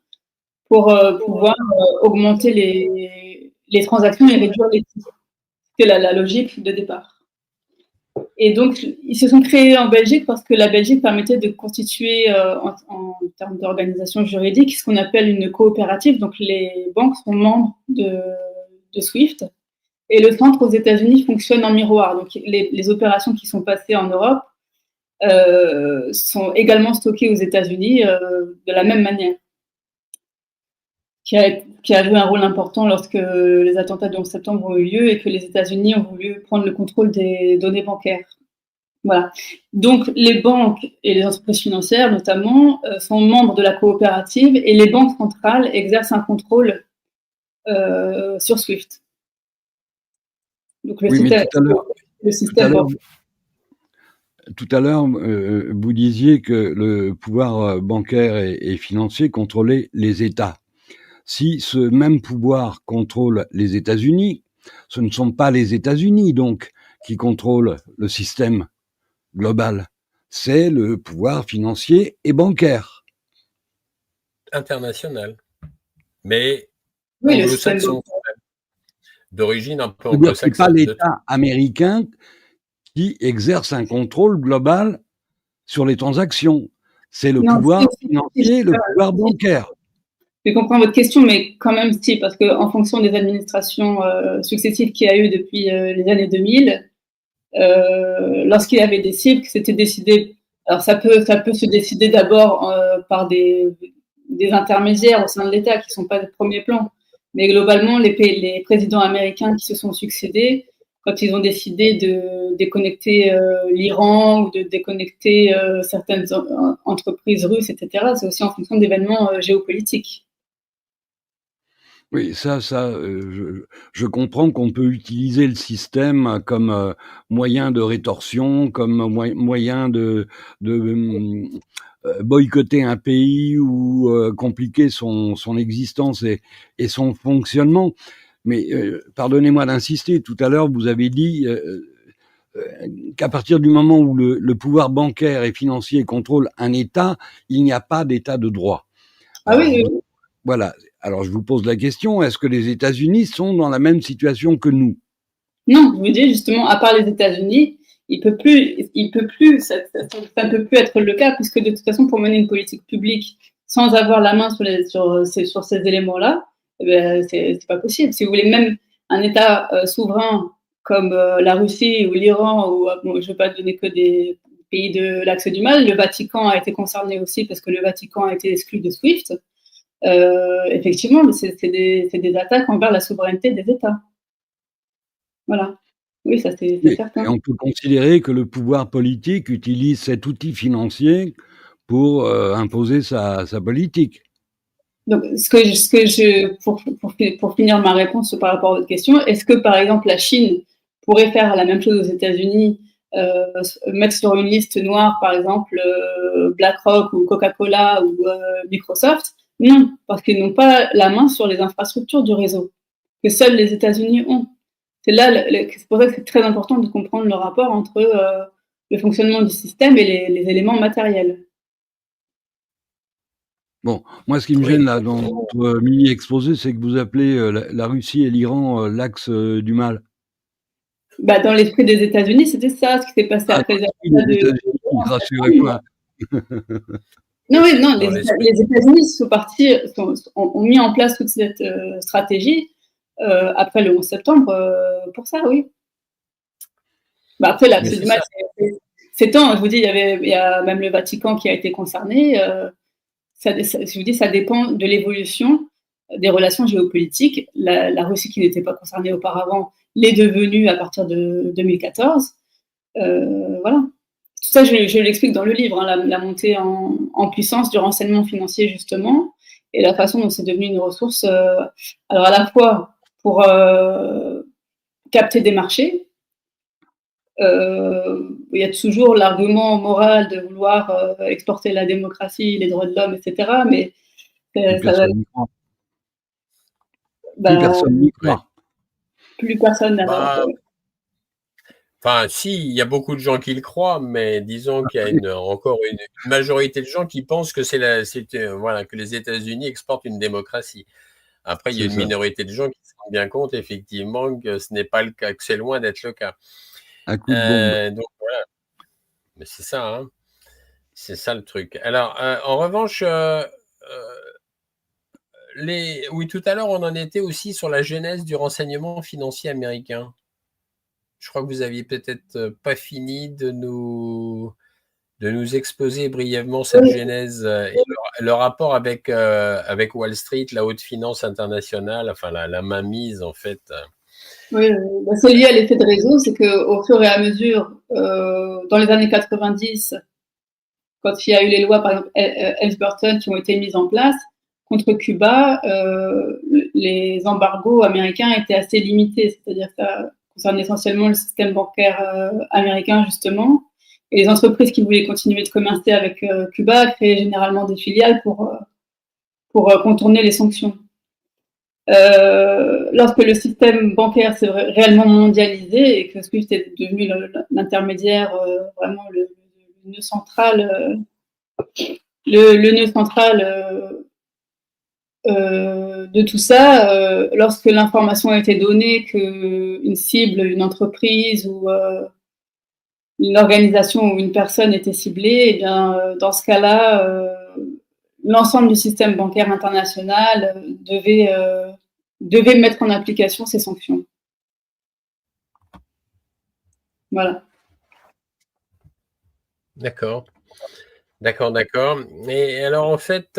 pour pouvoir augmenter les transactions et réduire les coûts. C'est la logique de départ. Et donc, ils se sont créés en Belgique parce que la Belgique permettait de constituer, en termes d'organisation juridique, ce qu'on appelle une coopérative. Donc, les banques sont membres de SWIFT. Et le centre aux États-Unis fonctionne en miroir. Donc, les opérations qui sont passées en Europe sont également stockées aux États-Unis de la même manière. Qui a joué un rôle important lorsque les attentats du 11 septembre ont eu lieu et que les États-Unis ont voulu prendre le contrôle des données bancaires. Voilà. Donc, les banques et les entreprises financières, notamment, sont membres de la coopérative et les banques centrales exercent un contrôle sur SWIFT. Donc, tout à l'heure, vous disiez que le pouvoir bancaire et financier contrôlait les États. Si ce même pouvoir contrôle les États-Unis, ce ne sont pas les États-Unis, donc, qui contrôlent le système global. C'est le pouvoir financier et bancaire. International. Mais oui, anglo-saxon, d'origine un peu anglo-saxonne. C'est pas l'État américain qui exerce un contrôle global sur les transactions. C'est le pouvoir financier, le pouvoir bancaire. Je comprends votre question, mais quand même si, parce qu'en fonction des administrations successives qu'il y a eu depuis les années 2000, lorsqu'il y avait des cibles, c'était décidé. Alors ça peut se décider d'abord par des intermédiaires au sein de l'État qui ne sont pas de premier plan, mais globalement les présidents américains qui se sont succédés, quand ils ont décidé de déconnecter l'Iran ou de déconnecter certaines entreprises russes, etc., c'est aussi en fonction d'événements géopolitiques. Oui, je comprends qu'on peut utiliser le système comme moyen de rétorsion, comme moyen de boycotter un pays ou compliquer son existence et son fonctionnement. Mais pardonnez-moi d'insister, tout à l'heure vous avez dit qu'à partir du moment où le pouvoir bancaire et financier contrôle un État, il n'y a pas d'État de droit. Ah oui. Voilà. Alors, je vous pose la question, est-ce que les États-Unis sont dans la même situation que nous? Non, je vous dis justement, à part les États-Unis, il peut plus, ça ne peut plus être le cas, puisque de toute façon, pour mener une politique publique sans avoir la main sur ces éléments-là, eh ben, c'est pas possible. Si vous voulez, même un État souverain comme la Russie ou l'Iran, ou bon, je ne vais pas donner que des pays de l'Axe du Mal, le Vatican a été concerné aussi parce que le Vatican a été exclu de SWIFT. Effectivement, c'est des attaques envers la souveraineté des États. Voilà. Oui, ça c'est certain. Et on peut considérer que le pouvoir politique utilise cet outil financier pour imposer sa politique. Donc, pour finir ma réponse par rapport à votre question, est-ce que par exemple la Chine pourrait faire la même chose aux États-Unis, mettre sur une liste noire par exemple BlackRock ou Coca-Cola ou Microsoft? Non, parce qu'ils n'ont pas la main sur les infrastructures du réseau que seuls les États-Unis ont. C'est pour ça que c'est très important de comprendre le rapport entre le fonctionnement du système et les éléments matériels. Bon, moi, ce qui me gêne là dans votre mini-exposé, c'est que vous appelez la Russie et l'Iran l'axe du mal. Bah, dans l'esprit des États-Unis, c'était ça, ce qui s'est passé après les États-Unis, rassurez-moi. Non, oui, non, les États-Unis ont mis en place toute cette stratégie après le 11 septembre pour ça, oui. Bah, après, l'axe du mal, c'est tant, je vous dis, il y a même le Vatican qui a été concerné. Je vous dis, ça dépend de l'évolution des relations géopolitiques. La Russie, qui n'était pas concernée auparavant, l'est devenue à partir de 2014. Voilà. Tout ça, je l'explique dans le livre, hein, la montée en puissance du renseignement financier, justement, et la façon dont c'est devenu une ressource, alors à la fois pour capter des marchés. Il y a toujours l'argument moral de vouloir exporter la démocratie, les droits de l'homme, etc. Mais plus personne n'y croit. Plus personne n'y croit. Plus personne n'a. Enfin, si, il y a beaucoup de gens qui le croient, mais disons qu'il y a encore une majorité de gens qui pensent que que les États-Unis exportent une démocratie. Après, il y a une minorité de gens qui se rendent bien compte, effectivement, que ce n'est pas le cas, que c'est loin d'être le cas. Un coup de bombe. Donc voilà. Mais c'est ça, hein. C'est ça le truc. Alors, en revanche, oui, tout à l'heure, on en était aussi sur la genèse du renseignement financier américain. Je crois que vous aviez peut-être pas fini de nous exposer brièvement cette genèse et le rapport avec Wall Street, la haute finance internationale, enfin la mainmise en fait. Oui, c'est lié à l'effet de réseau, c'est qu'au fur et à mesure, dans les années 90, quand il y a eu les lois, par exemple, Helms-Burton, qui ont été mises en place, contre Cuba, les embargos américains étaient assez limités, c'est-à-dire que ça concerne essentiellement le système bancaire américain, justement. Et les entreprises qui voulaient continuer de commercer avec Cuba créaient généralement des filiales pour contourner les sanctions. Lorsque le système bancaire s'est réellement mondialisé et que SWIFT est devenu l'intermédiaire, vraiment le nœud central, le nœud central de tout ça, lorsque l'information a été donnée qu'une cible, une entreprise ou une organisation ou une personne était ciblée, et bien dans ce cas-là, l'ensemble du système bancaire international devait mettre en application ces sanctions. Voilà. D'accord. Et alors en fait,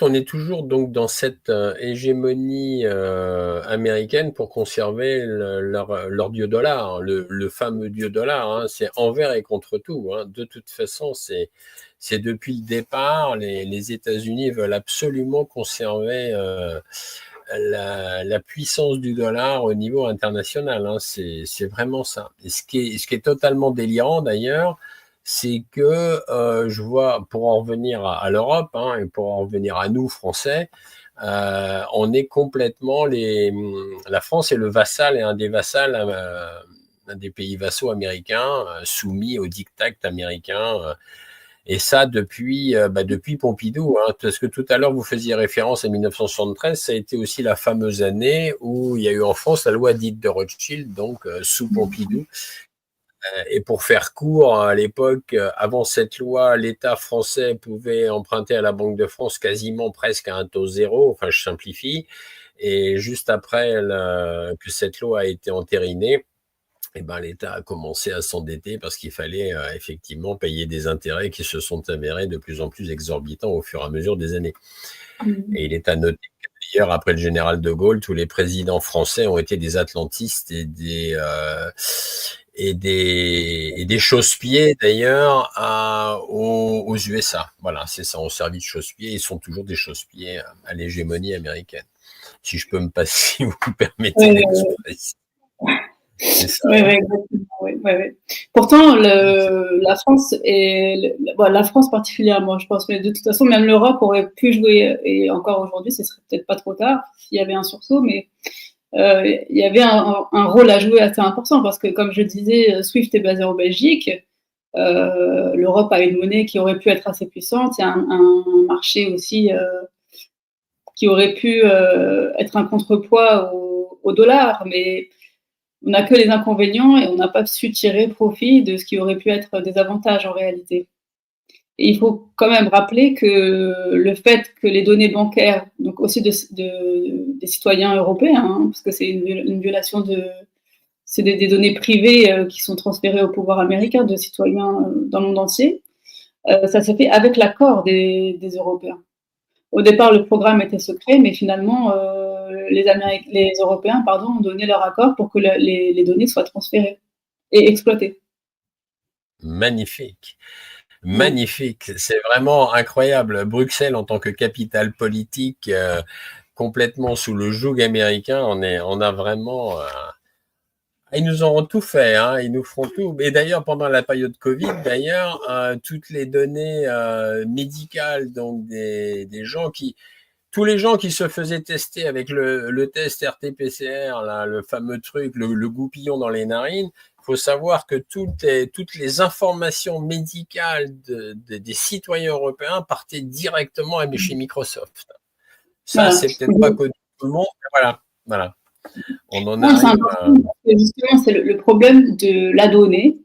on est toujours donc dans cette hégémonie américaine pour conserver leur dieu dollar, le fameux dieu dollar. Hein, c'est envers et contre tout. Hein. De toute façon, c'est depuis le départ, les États-Unis veulent absolument conserver la puissance du dollar au niveau international. Hein. C'est vraiment ça. Et ce qui est totalement délirant d'ailleurs, c'est que je vois, pour en revenir à l'Europe et pour en revenir à nous, Français, on est complètement la France est le vassal et un des vassals, un des pays vassaux américains, soumis au diktat américain. Et ça depuis Pompidou, hein, parce que tout à l'heure vous faisiez référence à 1973, ça a été aussi la fameuse année où il y a eu en France la loi dite de Rothschild, donc sous Pompidou, Et pour faire court, à l'époque, avant cette loi, l'État français pouvait emprunter à la Banque de France quasiment presque à un taux zéro, enfin je simplifie, et juste après que cette loi a été entérinée, eh ben, l'État a commencé à s'endetter parce qu'il fallait effectivement payer des intérêts qui se sont avérés de plus en plus exorbitants au fur et à mesure des années. Et il est à noter que d'ailleurs, après le général de Gaulle, tous les présidents français ont été des atlantistes et des chausse-pieds d'ailleurs aux USA. Voilà, c'est ça, ont servi de chausse-pieds. Ils sont toujours des chausse-pieds à l'hégémonie américaine. Si je peux me passer, si vous me permettez l'expression. C'est ça. Oui, exactement. Pourtant, la France la France particulièrement, je pense, mais de toute façon, même l'Europe aurait pu jouer, et encore aujourd'hui, ce serait peut-être pas trop tard s'il y avait un sursaut, mais il y avait un rôle à jouer assez important parce que, comme je disais, SWIFT est basé en Belgique. L'Europe a une monnaie qui aurait pu être assez puissante. Il y a un marché aussi qui aurait pu être un contrepoids au dollar, mais on n'a que les inconvénients et on n'a pas su tirer profit de ce qui aurait pu être des avantages en réalité. Et il faut quand même rappeler que le fait que les données bancaires, donc aussi des citoyens européens, hein, parce que c'est une violation c'est des données privées qui sont transférées au pouvoir américain de citoyens dans le monde entier, ça se fait avec l'accord des Européens. Au départ, le programme était secret, mais finalement, les Européens ont donné leur accord pour que les données soient transférées et exploitées. Magnifique. Magnifique. C'est vraiment incroyable. Bruxelles, en tant que capitale politique, complètement sous le joug américain, on a vraiment... ils nous auront tout fait, hein, ils nous feront tout. Et d'ailleurs, pendant la période Covid, d'ailleurs, toutes les données médicales, donc des gens tous les gens qui se faisaient tester avec le test RT-PCR, là, le fameux truc, le goupillon dans les narines, il faut savoir que toutes les informations médicales des citoyens européens partaient directement chez Microsoft. Ça, c'est peut-être pas connu tout le monde, mais voilà. On en arrive justement, c'est le problème de la donnée.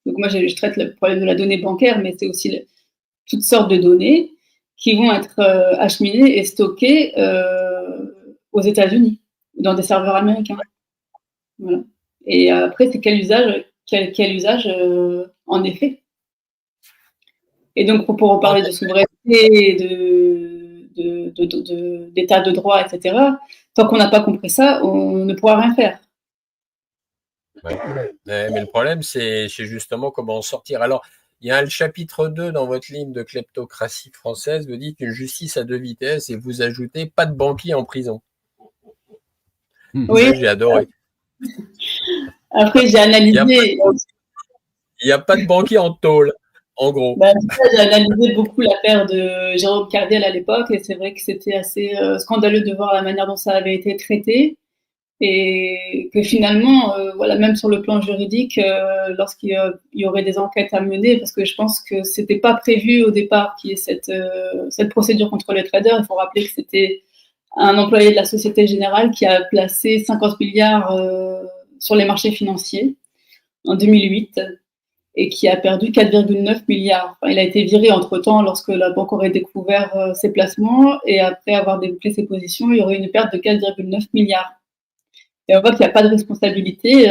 Donc moi, je traite le problème de la donnée bancaire, mais c'est aussi toutes sortes de données qui vont être acheminées et stockées aux États-Unis, dans des serveurs américains. Voilà. Et après, c'est quel usage en effet. Et donc, pour en parler de souveraineté, d'état de droit, etc., tant qu'on n'a pas compris ça, on ne pourra rien faire. Ouais. Mais le problème, c'est justement comment en sortir. Alors, il y a le chapitre 2 dans votre livre de kleptocratie française, vous dites une justice à 2 vitesses et vous ajoutez pas de banquier en prison. Oui. Ça, j'ai adoré. Après, j'ai analysé. Il n'y a pas de banquier en tôle, en gros. J'ai analysé beaucoup l'affaire de Jérôme Cardiel à l'époque et c'est vrai que c'était assez scandaleux de voir la manière dont ça avait été traité. Et que finalement, même sur le plan juridique, lorsqu'il y aurait des enquêtes à mener, parce que je pense que c'était pas prévu au départ qu'il y ait cette procédure contre les traders. Il faut rappeler que c'était un employé de la Société Générale qui a placé 50 milliards sur les marchés financiers en 2008 et qui a perdu 4,9 milliards. Enfin, il a été viré entre-temps lorsque la banque aurait découvert ses placements et après avoir développé ses positions, il y aurait une perte de 4,9 milliards. Et on voit qu'il n'y a pas de responsabilité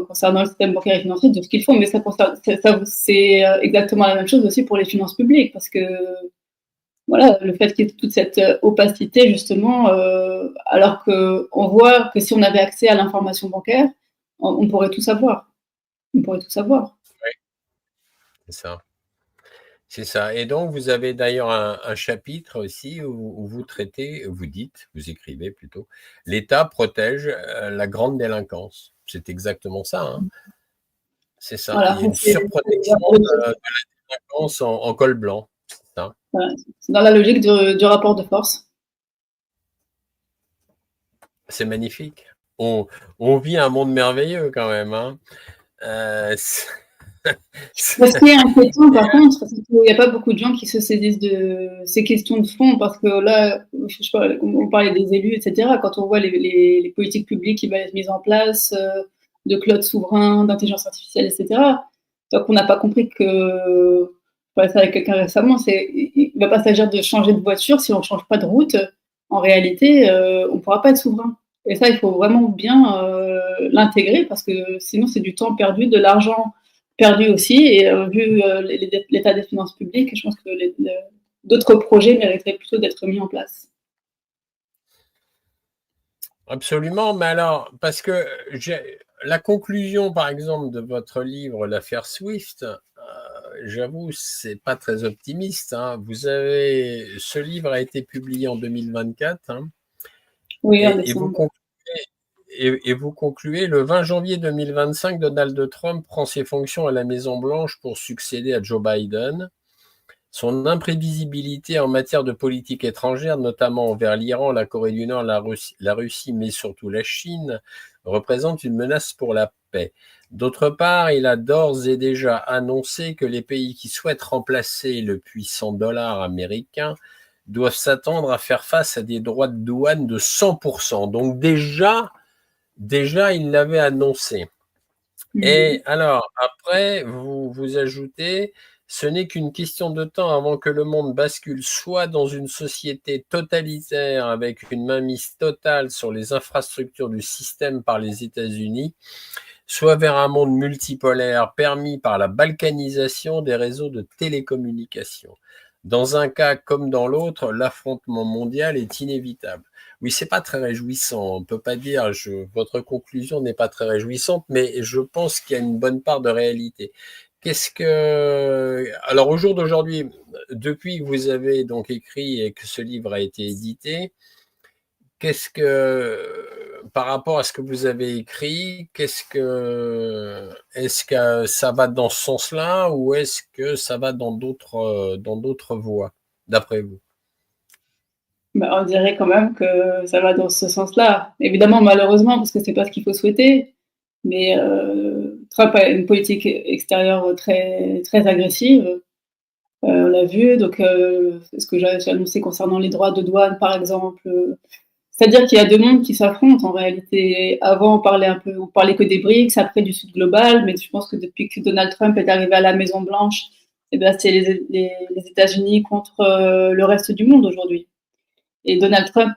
concernant le système bancaire et financier de ce qu'ils font, mais c'est exactement la même chose aussi pour les finances publiques, parce que le fait qu'il y ait toute cette opacité, justement, alors qu'on voit que si on avait accès à l'information bancaire, on pourrait tout savoir. On pourrait tout savoir. Oui, c'est ça. C'est ça. Et donc, vous avez d'ailleurs un chapitre aussi où vous traitez, vous écrivez plutôt, l'État protège la grande délinquance. C'est exactement ça. Hein. C'est ça. Voilà. Il y a une surprotection de la délinquance en col blanc. Ça. Voilà. C'est dans la logique du rapport de force. C'est magnifique. On vit un monde merveilleux quand même. Hein. Ce qui est inquiétant, par contre, c'est qu'il n'y a pas beaucoup de gens qui se saisissent de ces questions de fond, parce que là, on parlait des élus, etc. Quand on voit les politiques publiques qui vont être mises en place, de cloud souverain, d'intelligence artificielle, etc. Donc, on n'a pas compris que, je ça avec quelqu'un récemment, il ne va pas s'agir de changer de voiture si on ne change pas de route. En réalité, on ne pourra pas être souverain. Et ça, il faut vraiment bien l'intégrer parce que sinon, c'est du temps perdu, de l'argent perdu aussi. Et vu l'état des finances publiques, je pense que d'autres projets mériteraient plutôt d'être mis en place. Absolument, mais alors, parce que la conclusion, par exemple, de votre livre, l'affaire Swift, j'avoue, c'est pas très optimiste. Hein. Ce livre a été publié en 2024. Hein, oui, et vous concluez, le 20 janvier 2025, Donald Trump prend ses fonctions à la Maison-Blanche pour succéder à Joe Biden. Son imprévisibilité en matière de politique étrangère, notamment envers l'Iran, la Corée du Nord, la Russie, mais surtout la Chine, représente une menace pour la paix. D'autre part, il a d'ores et déjà annoncé que les pays qui souhaitent remplacer le puissant dollar américain doivent s'attendre à faire face à des droits de douane de 100%. Donc déjà il l'avait annoncé. Et alors, après, vous ajoutez, ce n'est qu'une question de temps avant que le monde bascule soit dans une société totalitaire avec une mainmise totale sur les infrastructures du système par les États-Unis, soit vers un monde multipolaire permis par la balkanisation des réseaux de télécommunications. Dans un cas comme dans l'autre, l'affrontement mondial est inévitable. Oui, c'est pas très réjouissant. On peut pas dire, votre conclusion n'est pas très réjouissante, mais je pense qu'il y a une bonne part de réalité. Alors au jour d'aujourd'hui, depuis que vous avez donc écrit et que ce livre a été édité, par rapport à ce que vous avez écrit, est-ce que ça va dans ce sens-là ou est-ce que ça va dans d'autres voies, d'après vous? On dirait quand même que ça va dans ce sens-là. Évidemment, malheureusement, parce que c'est pas ce qu'il faut souhaiter. Mais Trump a une politique extérieure très, très agressive. On l'a vu. Donc, ce que j'ai annoncé concernant les droits de douane, par exemple. C'est-à-dire qu'il y a deux mondes qui s'affrontent en réalité. Avant, on parlait que des BRICS, après du Sud global. Mais je pense que depuis que Donald Trump est arrivé à la Maison Blanche, c'est les États-Unis contre le reste du monde aujourd'hui. Et Donald Trump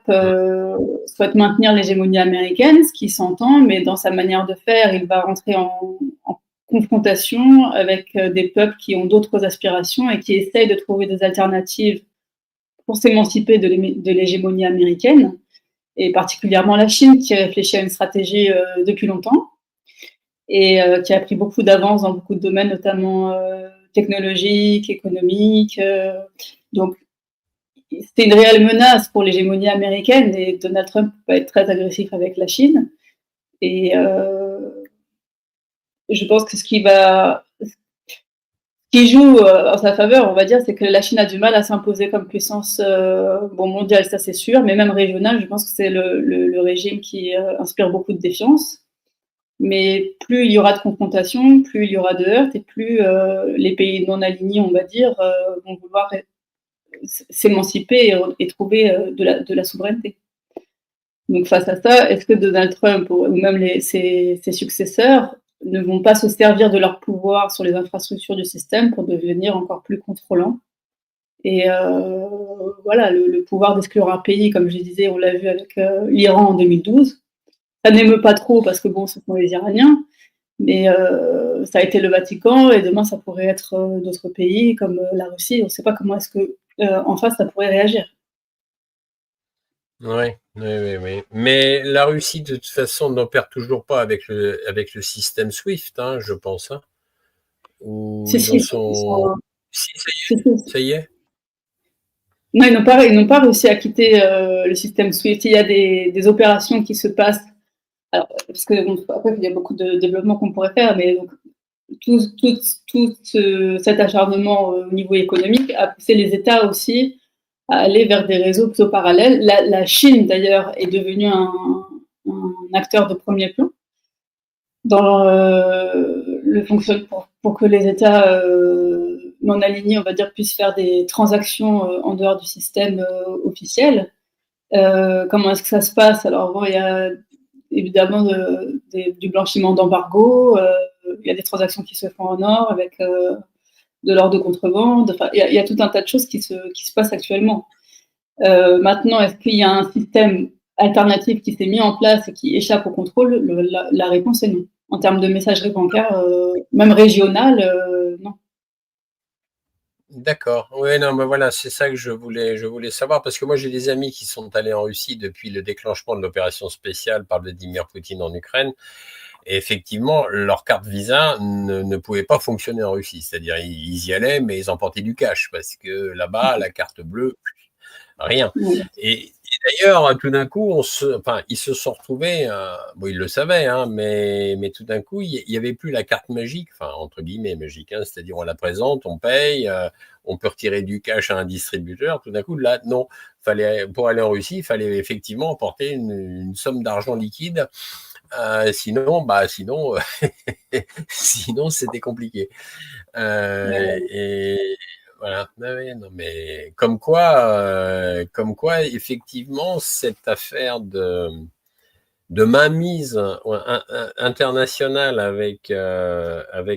souhaite maintenir l'hégémonie américaine, ce qui s'entend, mais dans sa manière de faire, il va rentrer en confrontation avec des peuples qui ont d'autres aspirations et qui essayent de trouver des alternatives pour s'émanciper de l'hégémonie américaine, et particulièrement la Chine, qui réfléchit à une stratégie depuis longtemps et qui a pris beaucoup d'avance dans beaucoup de domaines, notamment technologiques, économiques. Donc, c'était une réelle menace pour l'hégémonie américaine et Donald Trump va être très agressif avec la Chine. Et je pense que ce qui joue en sa faveur, on va dire, c'est que la Chine a du mal à s'imposer comme puissance mondiale, ça c'est sûr, mais même régionale, je pense que c'est le régime qui inspire beaucoup de défiance. Mais plus il y aura de confrontation, plus il y aura de heurts et plus les pays non alignés, on va dire, vont vouloir s'émanciper et trouver de la souveraineté. Donc face à ça, est-ce que Donald Trump ou même ses successeurs ne vont pas se servir de leur pouvoir sur les infrastructures du système pour devenir encore plus contrôlants? Et voilà, le pouvoir d'exclure un pays, comme je disais, on l'a vu avec l'Iran en 2012. Ça n'émeut pas trop parce que bon, ce sont les Iraniens, mais ça a été le Vatican et demain ça pourrait être d'autres pays comme la Russie. On ne sait pas comment est-ce que en face ça pourrait réagir. Oui. Mais la Russie, de toute façon, n'opère toujours pas avec le système SWIFT, hein, je pense. Hein. Si, ça y est. Non, ils n'ont pas réussi à quitter le système SWIFT. Il y a des opérations qui se passent. Alors, parce que après, il y a beaucoup de développements qu'on pourrait faire, mais donc, tout cet acharnement au niveau économique a poussé les États aussi à aller vers des réseaux plutôt parallèles. La Chine, d'ailleurs, est devenue un acteur de premier plan dans le fonctionnement pour que les États non alignés, on va dire, puissent faire des transactions en dehors du système officiel. Comment est-ce que ça se passe? Alors bon, il y a évidemment du blanchiment d'embargo. Il y a des transactions qui se font en or avec de l'or de contrebande. Enfin, il y a tout un tas de choses qui se passent actuellement. Maintenant, est-ce qu'il y a un système alternatif qui s'est mis en place et qui échappe au contrôle? La réponse est non. En termes de messagerie bancaire, même régionale, non. D'accord. Oui, non, mais voilà, c'est ça que je voulais savoir, parce que moi j'ai des amis qui sont allés en Russie depuis le déclenchement de l'opération spéciale par Vladimir Poutine en Ukraine, et effectivement, leur carte Visa ne pouvait pas fonctionner en Russie. C'est-à-dire, ils y allaient, mais ils emportaient du cash, parce que là-bas, la carte bleue, rien. Oui. Et d'ailleurs, tout d'un coup, ils se sont retrouvés, bon, ils le savaient, hein, mais tout d'un coup, il n'y avait plus la carte magique, enfin, entre guillemets magique, hein, c'est-à-dire on la présente, on paye, on peut retirer du cash à un distributeur. Tout d'un coup, là, non, pour aller en Russie, il fallait effectivement emporter une somme d'argent liquide. Sinon, sinon c'était compliqué. Et voilà. Non, mais comme quoi, effectivement, cette affaire de mainmise internationale avec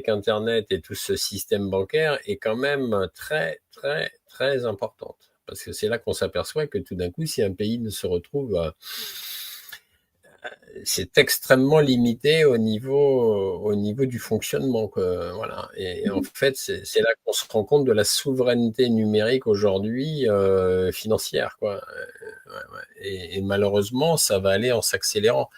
Internet et tout ce système bancaire est quand même très, très, très importante. Parce que c'est là qu'on s'aperçoit que tout d'un coup, si un pays ne se retrouve c'est extrêmement limité au niveau du fonctionnement, quoi. Voilà. Et en fait, c'est là qu'on se rend compte de la souveraineté numérique aujourd'hui financière, quoi. Et malheureusement, ça va aller en s'accélérant,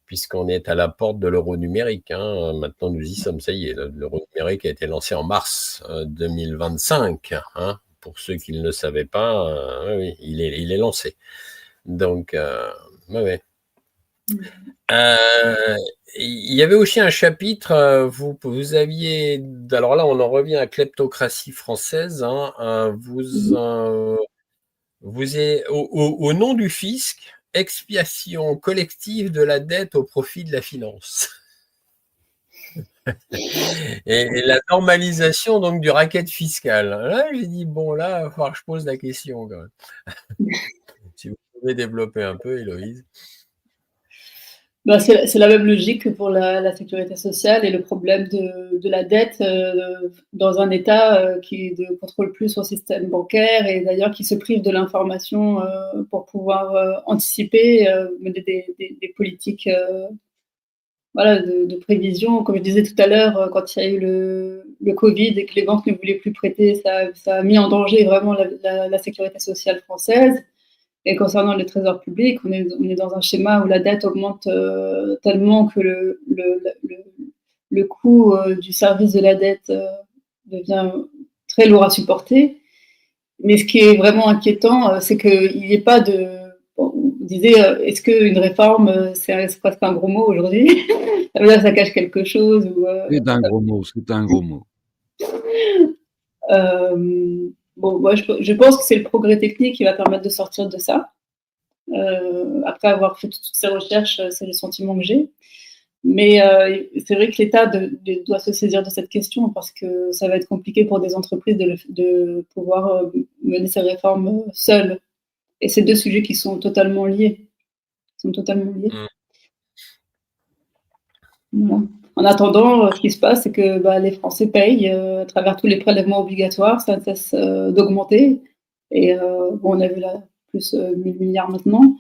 puisqu'on est à la porte de l'euro numérique, hein. Maintenant, nous y sommes, ça y est. L'euro numérique a été lancé en mars 2025. Hein. Pour ceux qui ne le savaient pas, oui, il est lancé. Donc, ouais. Il y avait aussi un chapitre, vous aviez, alors là on en revient à kleptocratie française, hein, au nom du fisc, expiation collective de la dette au profit de la finance. Et la normalisation donc du racket fiscal. Là j'ai dit bon, là il va falloir que je pose la question quand même. Si vous pouvez développer un peu, Héloïse. Bah, c'est la même logique que pour la sécurité sociale et le problème de la dette dans un État qui ne contrôle plus son système bancaire et d'ailleurs qui se prive de l'information pour pouvoir anticiper, mener des politiques voilà, de prévision. Comme je disais tout à l'heure, quand il y a eu le Covid et que les banques ne voulaient plus prêter, ça a mis en danger vraiment la sécurité sociale française. Et concernant le trésor public, on est dans un schéma où la dette augmente tellement que le coût du service de la dette devient très lourd à supporter. Mais ce qui est vraiment inquiétant, c'est qu'il n'y ait pas de... Bon, vous disiez, est-ce qu'une réforme, c'est presque un gros mot aujourd'hui? Ça veut dire que ça cache quelque chose C'est un gros mot, c'est un gros mot. Bon, moi, je pense que c'est le progrès technique qui va permettre de sortir de ça. Après avoir fait toutes ces recherches, c'est le sentiment que j'ai. Mais c'est vrai que l'État doit se saisir de cette question parce que ça va être compliqué pour des entreprises de pouvoir mener ces réformes seules. Et c'est deux sujets qui sont totalement liés. Voilà. En attendant, ce qui se passe, c'est que les Français payent à travers tous les prélèvements obligatoires, ça ne cesse d'augmenter. Et bon, on a vu là plus 1000 milliards maintenant.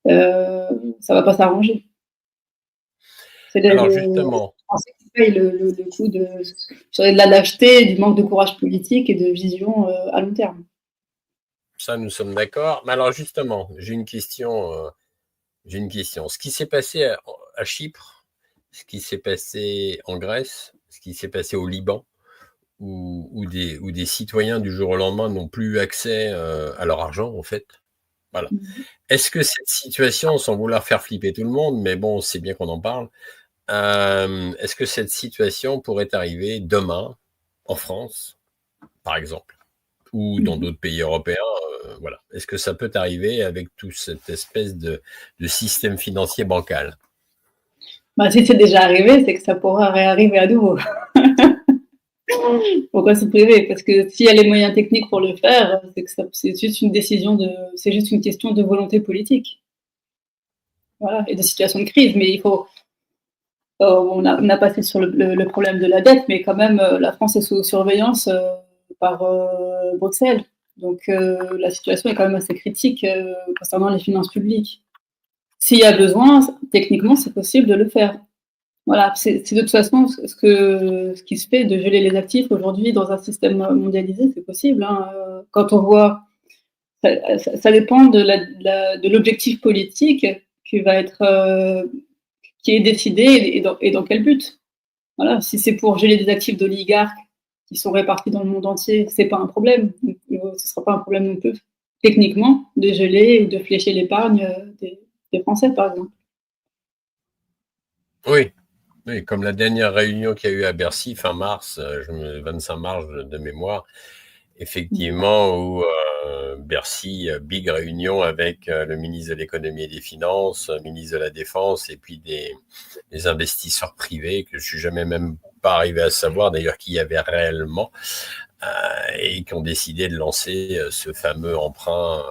Ça ne va pas s'arranger. C'est alors justement, les Français qui payent le coût de la lâcheté, du manque de courage politique et de vision à long terme. Ça, nous sommes d'accord. Mais alors justement, j'ai une question. Ce qui s'est passé à Chypre, ce qui s'est passé en Grèce, ce qui s'est passé au Liban, où des citoyens du jour au lendemain n'ont plus accès à leur argent, en fait. Voilà. Est-ce que cette situation, sans vouloir faire flipper tout le monde, mais bon, c'est bien qu'on en parle, est-ce que cette situation pourrait arriver demain en France, par exemple, ou dans d'autres pays européens? Voilà. Est-ce que ça peut arriver avec toute cette espèce de système financier bancal? Si c'est déjà arrivé, c'est que ça pourra réarriver à nouveau. Pourquoi se priver? Parce que s'il y a les moyens techniques pour le faire, c'est juste une question de volonté politique. voilà, et de situations de crise. Mais il faut, on a passé sur le problème de la dette, mais quand même, la France est sous surveillance par Bruxelles. Donc la situation est quand même assez critique concernant les finances publiques. S'il y a besoin, techniquement, c'est possible de le faire. Voilà, c'est de toute façon ce qui se fait de geler les actifs aujourd'hui dans un système mondialisé, c'est possible. Hein. Quand on voit, ça dépend de l'objectif politique qui va être qui est décidé et dans quel but. Voilà, si c'est pour geler des actifs d'oligarques qui sont répartis dans le monde entier, c'est pas un problème. Ce sera pas un problème non plus, techniquement, de geler et de flécher l'épargne des Français, par exemple. Oui. Oui, comme la dernière réunion qu'il y a eu à Bercy, fin mars, 25 mars de mémoire, effectivement, où Bercy, big réunion avec le ministre de l'économie et des finances, le ministre de la défense et puis des investisseurs privés que je suis jamais même pas arrivé à savoir d'ailleurs qui y avait réellement et qui ont décidé de lancer ce fameux emprunt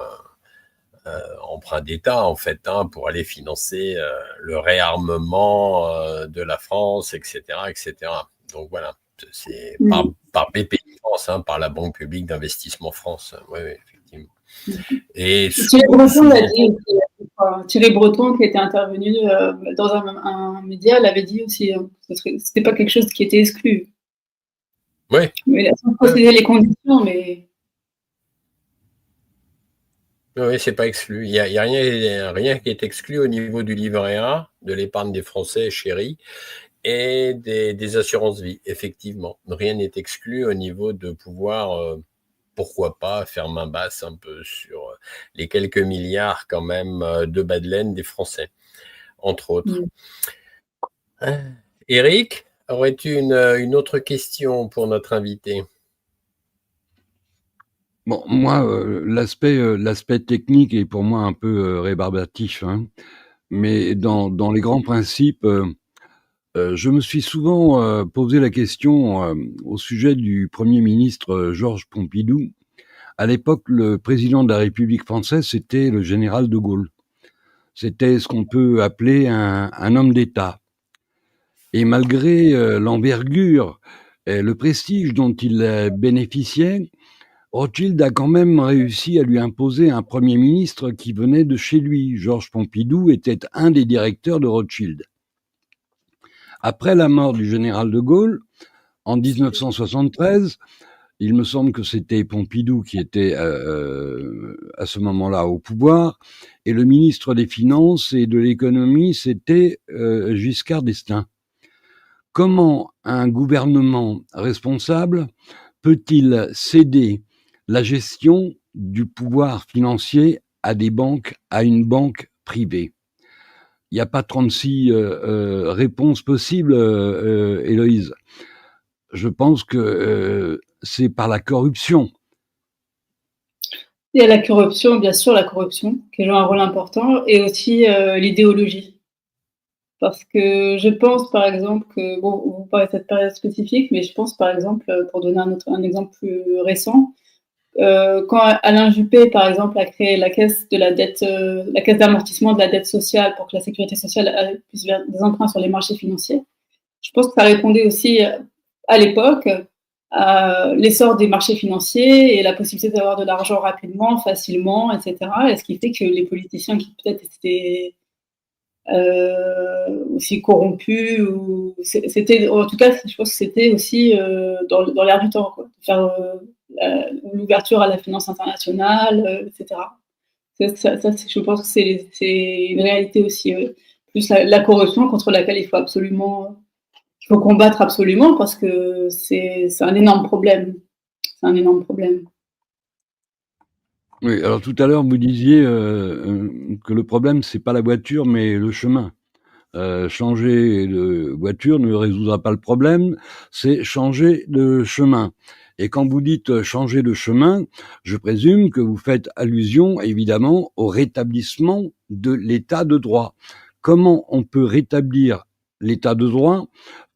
d'État en fait pour aller financer le réarmement de la France, etc., etc. Donc voilà, c'est par BPI France, par la Banque publique d'investissement France. Oui, effectivement. Et Thierry Breton, qui était intervenu dans un média, l'avait dit aussi. C'était pas quelque chose qui était exclu. Oui. Mais sans préciser les conditions, mais. Oui, c'est pas exclu. Il y a rien qui est exclu au niveau du livret A, de l'épargne des Français chéris et des assurances vie, effectivement. Rien n'est exclu au niveau de pouvoir, pourquoi pas, faire main basse un peu sur les quelques milliards quand même de bas de laine des Français, entre autres. Eric, aurais-tu une autre question pour notre invité ? Bon, moi, l'aspect technique est pour moi un peu rébarbatif, hein. Mais dans les grands principes, je me suis souvent posé la question au sujet du Premier ministre Georges Pompidou. À l'époque, le président de la République française, c'était le général de Gaulle. C'était ce qu'on peut appeler un homme d'État. Et malgré l'envergure et le prestige dont il bénéficiait, Rothschild a quand même réussi à lui imposer un Premier ministre qui venait de chez lui. Georges Pompidou était un des directeurs de Rothschild. Après la mort du général de Gaulle, en 1973, il me semble que c'était Pompidou qui était à ce moment-là au pouvoir, et le ministre des Finances et de l'Économie, c'était Giscard d'Estaing. Comment un gouvernement responsable peut-il céder la gestion du pouvoir financier à une banque privée? Il n'y a pas 36 réponses possibles, Héloïse. Je pense que c'est par la corruption. Il y a la corruption, bien sûr, qui joue un rôle important, et aussi l'idéologie. Parce que je pense, par exemple, que, bon, vous parlez de cette période spécifique, mais je pense, par exemple, pour donner un exemple plus récent, quand Alain Juppé, par exemple, a créé la caisse de la dette, la caisse d'amortissement de la dette sociale pour que la sécurité sociale puisse faire des emprunts sur les marchés financiers, je pense que ça répondait aussi à l'époque à l'essor des marchés financiers et la possibilité d'avoir de l'argent rapidement, facilement, etc. Et ce qui fait que les politiciens qui peut-être étaient aussi corrompus, ou c'était, en tout cas, je pense que c'était aussi dans l'air du temps, quoi, faire l'ouverture à la finance internationale, etc. Ça, je pense que c'est une réalité aussi, plus la corruption contre laquelle il faut combattre absolument, parce que c'est un énorme problème. C'est un énorme problème. Oui, alors tout à l'heure, vous disiez que le problème, c'est pas la voiture, mais le chemin. Changer de voiture ne résoudra pas le problème, c'est changer de chemin. Et quand vous dites changer de chemin, je présume que vous faites allusion, évidemment, au rétablissement de l'état de droit. Comment on peut rétablir l'état de droit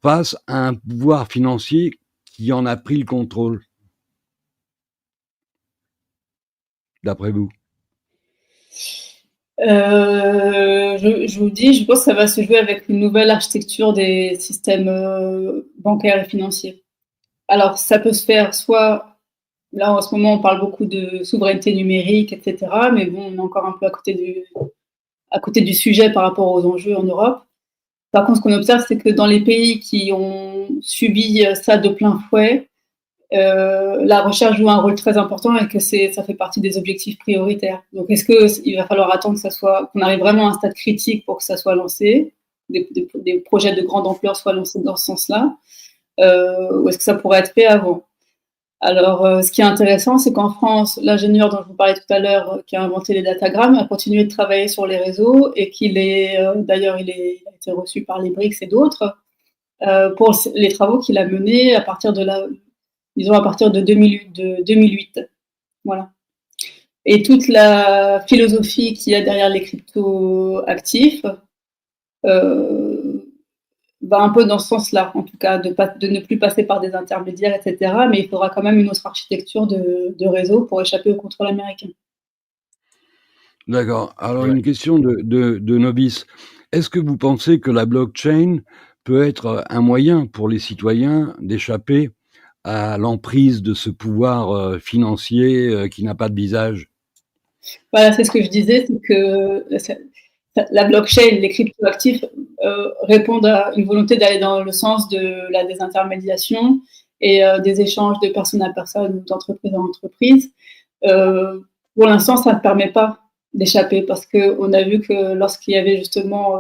face à un pouvoir financier qui en a pris le contrôle, d'après vous? Je vous dis, je pense que ça va se jouer avec une nouvelle architecture des systèmes bancaires et financiers. Alors, ça peut se faire soit, là en ce moment, on parle beaucoup de souveraineté numérique, etc. Mais bon, on est encore un peu à côté du sujet par rapport aux enjeux en Europe. Par contre, ce qu'on observe, c'est que dans les pays qui ont subi ça de plein fouet, la recherche joue un rôle très important et que ça fait partie des objectifs prioritaires. Donc, est-ce qu'il va falloir attendre qu'on arrive vraiment à un stade critique pour que ça soit lancé, des projets de grande ampleur soient lancés dans ce sens-là, ou est-ce que ça pourrait être fait avant? Alors, ce qui est intéressant, c'est qu'en France, l'ingénieur dont je vous parlais tout à l'heure, qui a inventé les datagrammes, a continué de travailler sur les réseaux et d'ailleurs, il a été reçu par les BRICS et d'autres pour les travaux qu'il a menés à partir de 2008. Voilà. Et toute la philosophie qu'il y a derrière les crypto-actifs va un peu dans ce sens-là, en tout cas, de ne plus passer par des intermédiaires, etc. Mais il faudra quand même une autre architecture de réseau pour échapper au contrôle américain. D'accord. Alors, une question de novice. Est-ce que vous pensez que la blockchain peut être un moyen pour les citoyens d'échapper à l'emprise de ce pouvoir financier qui n'a pas de visage? Voilà, c'est ce que je disais, c'est que la blockchain, les cryptoactifs répondent à une volonté d'aller dans le sens de la désintermédiation et des échanges de personne à personne ou d'entreprise à entreprise. Pour l'instant, ça ne permet pas d'échapper parce qu'on a vu que lorsqu'il y avait justement,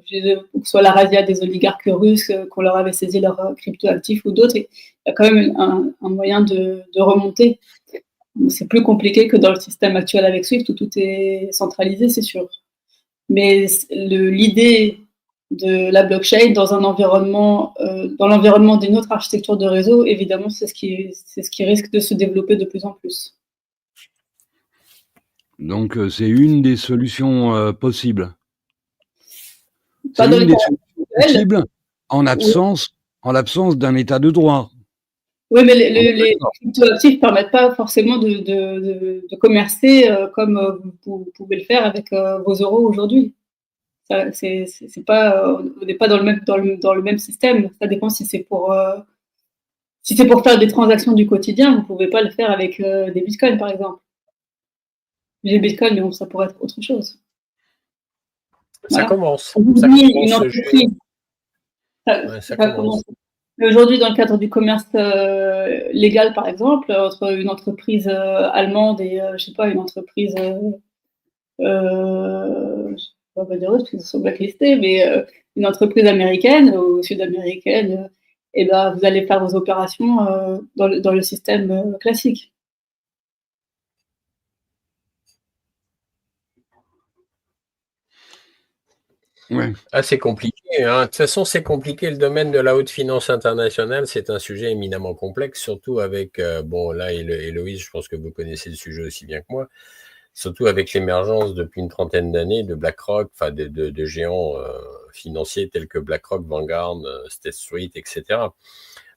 que ce soit la razzia des oligarques russes, qu'on leur avait saisi leurs cryptoactifs ou d'autres, il y a quand même un moyen de remonter. C'est plus compliqué que dans le système actuel avec Swift où tout est centralisé, c'est sûr. Mais l'idée de la blockchain dans dans l'environnement d'une autre architecture de réseau, évidemment, c'est ce qui risque de se développer de plus en plus. Donc, c'est une des solutions possibles. Pas C'est dans une le des cas solutions actuel. possibles en l'absence d'un état de droit. Oui, mais les cryptoactifs ne permettent pas forcément de commercer comme vous pouvez le faire avec vos euros aujourd'hui. On n'est pas dans le même système. Ça dépend si c'est pour faire des transactions du quotidien, vous ne pouvez pas le faire avec des bitcoins, par exemple. Les bitcoins, mais bon, ça pourrait être autre chose. Voilà. Ça commence. Aujourd'hui, une entreprise. Ça commence. Aujourd'hui, dans le cadre du commerce légal, par exemple, entre une entreprise allemande et, je sais pas, une entreprise, je ne sais pas dire parce qu'ils sont blacklistés, mais une entreprise américaine ou sud-américaine, et ben, vous allez faire vos opérations dans le système classique. Ouais. Ah, c'est compliqué. Hein. De toute façon, c'est compliqué. Le domaine de la haute finance internationale, c'est un sujet éminemment complexe, surtout avec, bon, là, Héloïse, je pense que vous connaissez le sujet aussi bien que moi, surtout avec l'émergence depuis une trentaine d'années de BlackRock, enfin de géants financiers tels que BlackRock, Vanguard, State Street, etc.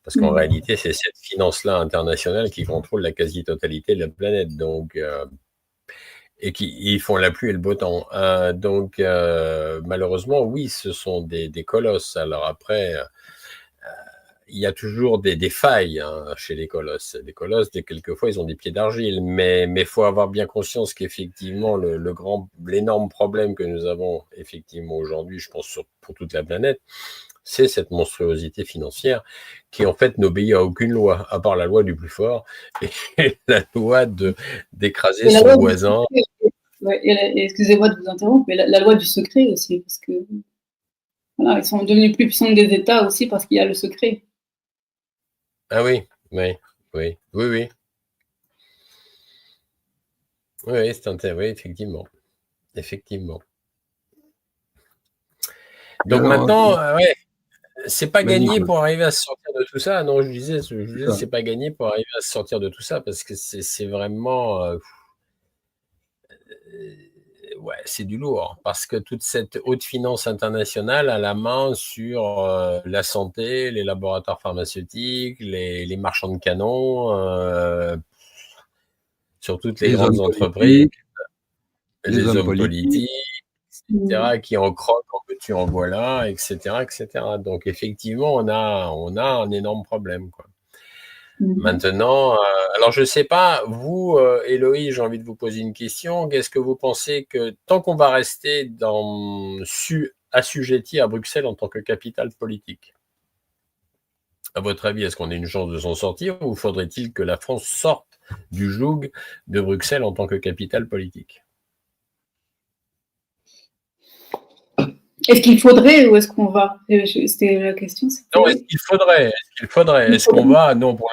Parce qu'en réalité, c'est cette finance-là internationale qui contrôle la quasi-totalité de la planète. Donc, et ils font la pluie et le beau temps. Donc, malheureusement, oui, ce sont des colosses. Alors après, il y a toujours des failles chez les colosses. Les colosses, quelquefois, ils ont des pieds d'argile. Mais faut avoir bien conscience qu'effectivement, l'énorme problème que nous avons effectivement aujourd'hui, je pense pour toute la planète, c'est cette monstruosité financière qui, en fait, n'obéit à aucune loi, à part la loi du plus fort et la loi d'écraser son voisin. Ouais, excusez-moi de vous interrompre, mais la loi du secret aussi, parce que voilà, ils sont devenus plus puissants que des États aussi parce qu'il y a le secret. Ah oui, oui. Oui, c'est intéressant, oui, effectivement. Effectivement. Donc maintenant, ouais, c'est pas gagné pour arriver à se sortir de tout ça. Non, je disais, c'est pas gagné pour arriver à se sortir de tout ça parce que c'est vraiment, ouais, c'est du lourd parce que toute cette haute finance internationale a la main sur la santé, les laboratoires pharmaceutiques, les marchands de canons, sur toutes les grandes entreprises. les hommes politiques, politiques. etc., qui en croquent, en veux-tu, en voilà, etc., etc. Donc, effectivement, on a un énorme problème, quoi. Maintenant, alors je ne sais pas, vous, Héloïse, j'ai envie de vous poser une question. Qu'est-ce que vous pensez que tant qu'on va rester assujetti à Bruxelles en tant que capitale politique, à votre avis, est-ce qu'on a une chance de s'en sortir ou faudrait-il que la France sorte du joug de Bruxelles en tant que capitale politique? Est-ce qu'il faudrait ou est-ce qu'on va? C'était la question. Non, est-ce qu'il faudrait? Est-ce qu'on va? Non, pour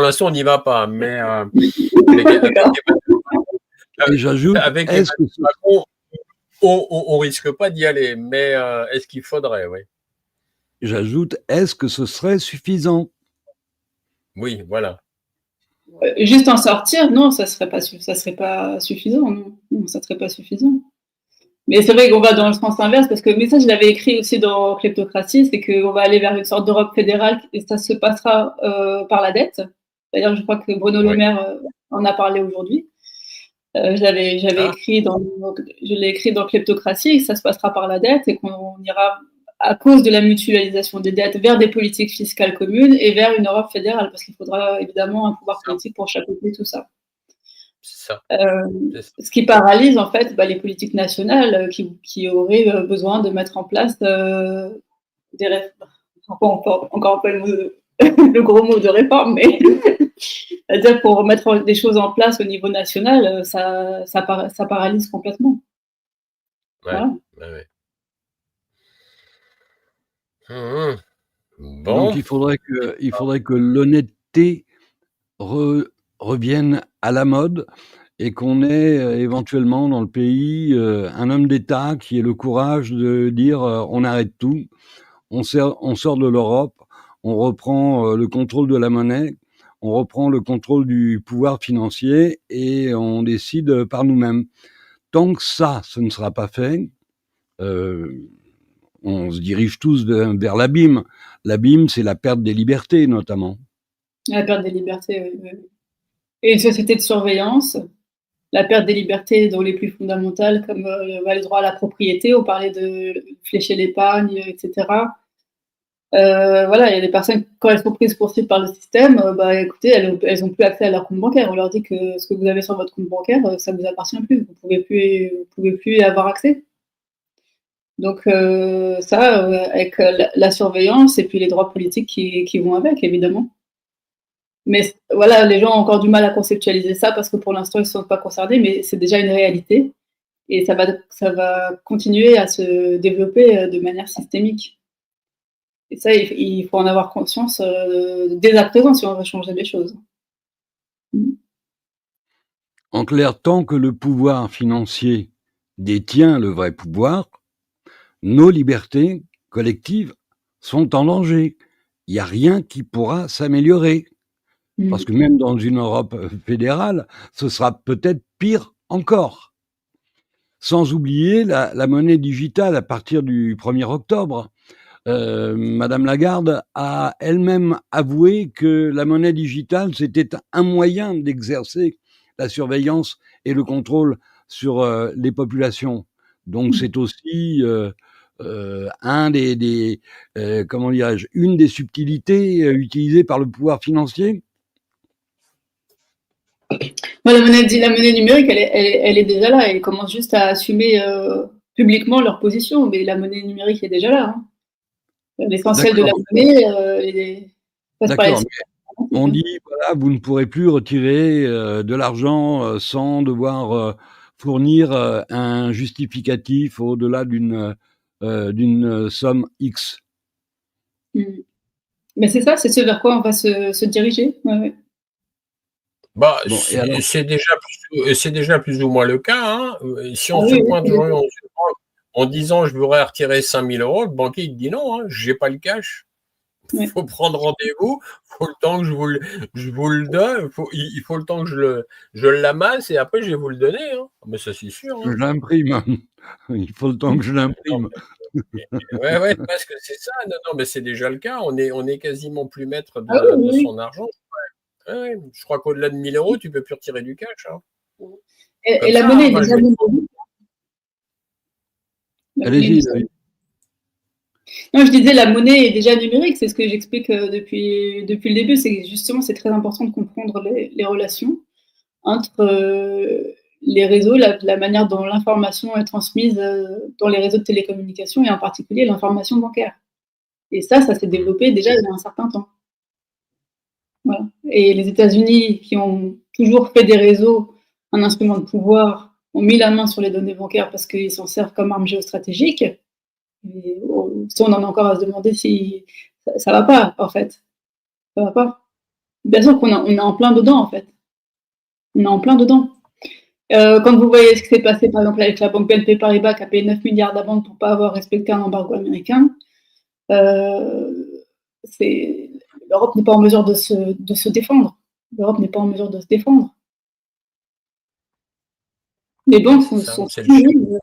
l'instant, on n'y va pas. Mais Et j'ajoute, avec est-ce que Emmanuel Macron, on risque pas d'y aller. Mais est-ce qu'il faudrait? Oui. est-ce que ce serait suffisant? Oui, voilà. Juste en sortir, non, ça serait pas suffisant. Non, ça serait pas suffisant. Mais c'est vrai qu'on va dans le sens inverse parce que, mais ça, je l'avais écrit aussi dans Kleptocratie, c'est qu'on va aller vers une sorte d'Europe fédérale et ça se passera par la dette. D'ailleurs, je crois que Bruno Le Maire en a parlé aujourd'hui. Je l'ai écrit dans Kleptocratie et ça se passera par la dette et qu'on ira à cause de la mutualisation des dettes vers des politiques fiscales communes et vers une Europe fédérale parce qu'il faudra évidemment un pouvoir politique pour chapeauter tout ça. C'est ça. Ce qui paralyse en fait les politiques nationales qui auraient besoin de mettre en place des réformes. Encore un peu le gros mot de réforme, mais c'est-à-dire pour mettre des choses en place au niveau national, ça paralyse complètement. Ouais, voilà. Ouais. Bon. Donc il faudrait que l'honnêteté revienne à la mode et qu'on ait éventuellement dans le pays un homme d'État qui ait le courage de dire on arrête tout, on sort de l'Europe, on reprend le contrôle de la monnaie, on reprend le contrôle du pouvoir financier et on décide par nous-mêmes. Tant que ça, ce ne sera pas fait, on se dirige tous vers l'abîme. L'abîme, c'est la perte des libertés, notamment. La perte des libertés, oui. Et une société de surveillance, la perte des libertés dans les plus fondamentales, comme le droit à la propriété, on parlait de flécher l'épargne, etc. Voilà, il y a des personnes, quand elles sont prises pour cible par le système, écoutez, elles n'ont plus accès à leur compte bancaire. On leur dit que ce que vous avez sur votre compte bancaire, ça ne vous appartient plus. Vous pouvez plus y avoir accès. Donc avec la surveillance et puis les droits politiques qui vont avec, évidemment. Mais voilà, les gens ont encore du mal à conceptualiser ça parce que pour l'instant, ils ne sont pas concernés, mais c'est déjà une réalité. Et ça va continuer à se développer de manière systémique. Et ça, il faut en avoir conscience dès à présent si on veut changer les choses. En clair, tant que le pouvoir financier détient le vrai pouvoir, nos libertés collectives sont en danger. Il n'y a rien qui pourra s'améliorer. Parce que même dans une Europe fédérale, ce sera peut-être pire encore. Sans oublier la monnaie digitale à partir du 1er octobre. Madame Lagarde a elle-même avoué que la monnaie digitale, c'était un moyen d'exercer la surveillance et le contrôle sur les populations. Donc c'est aussi une des subtilités utilisées par le pouvoir financier. La monnaie numérique, elle est déjà là. Elle commence juste à assumer publiquement leur position, mais la monnaie numérique est déjà là. L'essentiel de la monnaie D'accord, mais on dit, voilà, vous ne pourrez plus retirer de l'argent sans devoir fournir un justificatif au-delà d'une somme X. Mais c'est ça, c'est ce vers quoi on va se diriger. Ouais. C'est déjà plus ou moins le cas. Hein. Si on se pointe en disant je voudrais retirer 5 000 €, le banquier il dit non, je n'ai pas le cash. Il faut prendre rendez-vous, il faut le temps que je vous le donne, il faut le temps que je l'amasse et après je vais vous le donner. Hein. Mais ça c'est sûr. Je l'imprime. Il faut le temps que je l'imprime. Ouais, parce que c'est ça. Non, mais c'est déjà le cas. On est quasiment plus maître de son argent. Ouais, je crois qu'au-delà de 1 000 €, tu peux plus retirer du cash. Hein. Et la monnaie est déjà numérique. Allez-y. Non, je disais, la monnaie est déjà numérique, c'est ce que j'explique depuis le début, c'est justement, c'est très important de comprendre les relations entre les réseaux, la manière dont l'information est transmise dans les réseaux de télécommunications et en particulier l'information bancaire. Et ça s'est développé déjà il y a un certain temps. Voilà. Et les États-Unis, qui ont toujours fait des réseaux un instrument de pouvoir, ont mis la main sur les données bancaires parce qu'ils s'en servent comme arme géostratégique. Et, si on en a encore à se demander si ça va pas, en fait. Ça va pas. Bien sûr qu'on est en plein dedans, en fait. On est en plein dedans. Quand vous voyez ce qui s'est passé, par exemple, avec la banque BNP Paribas qui a payé 9 milliards d'amende pour ne pas avoir respecté un embargo américain, l'Europe n'est pas en mesure de se défendre. L'Europe n'est pas en mesure de se défendre. Les banques sont soumises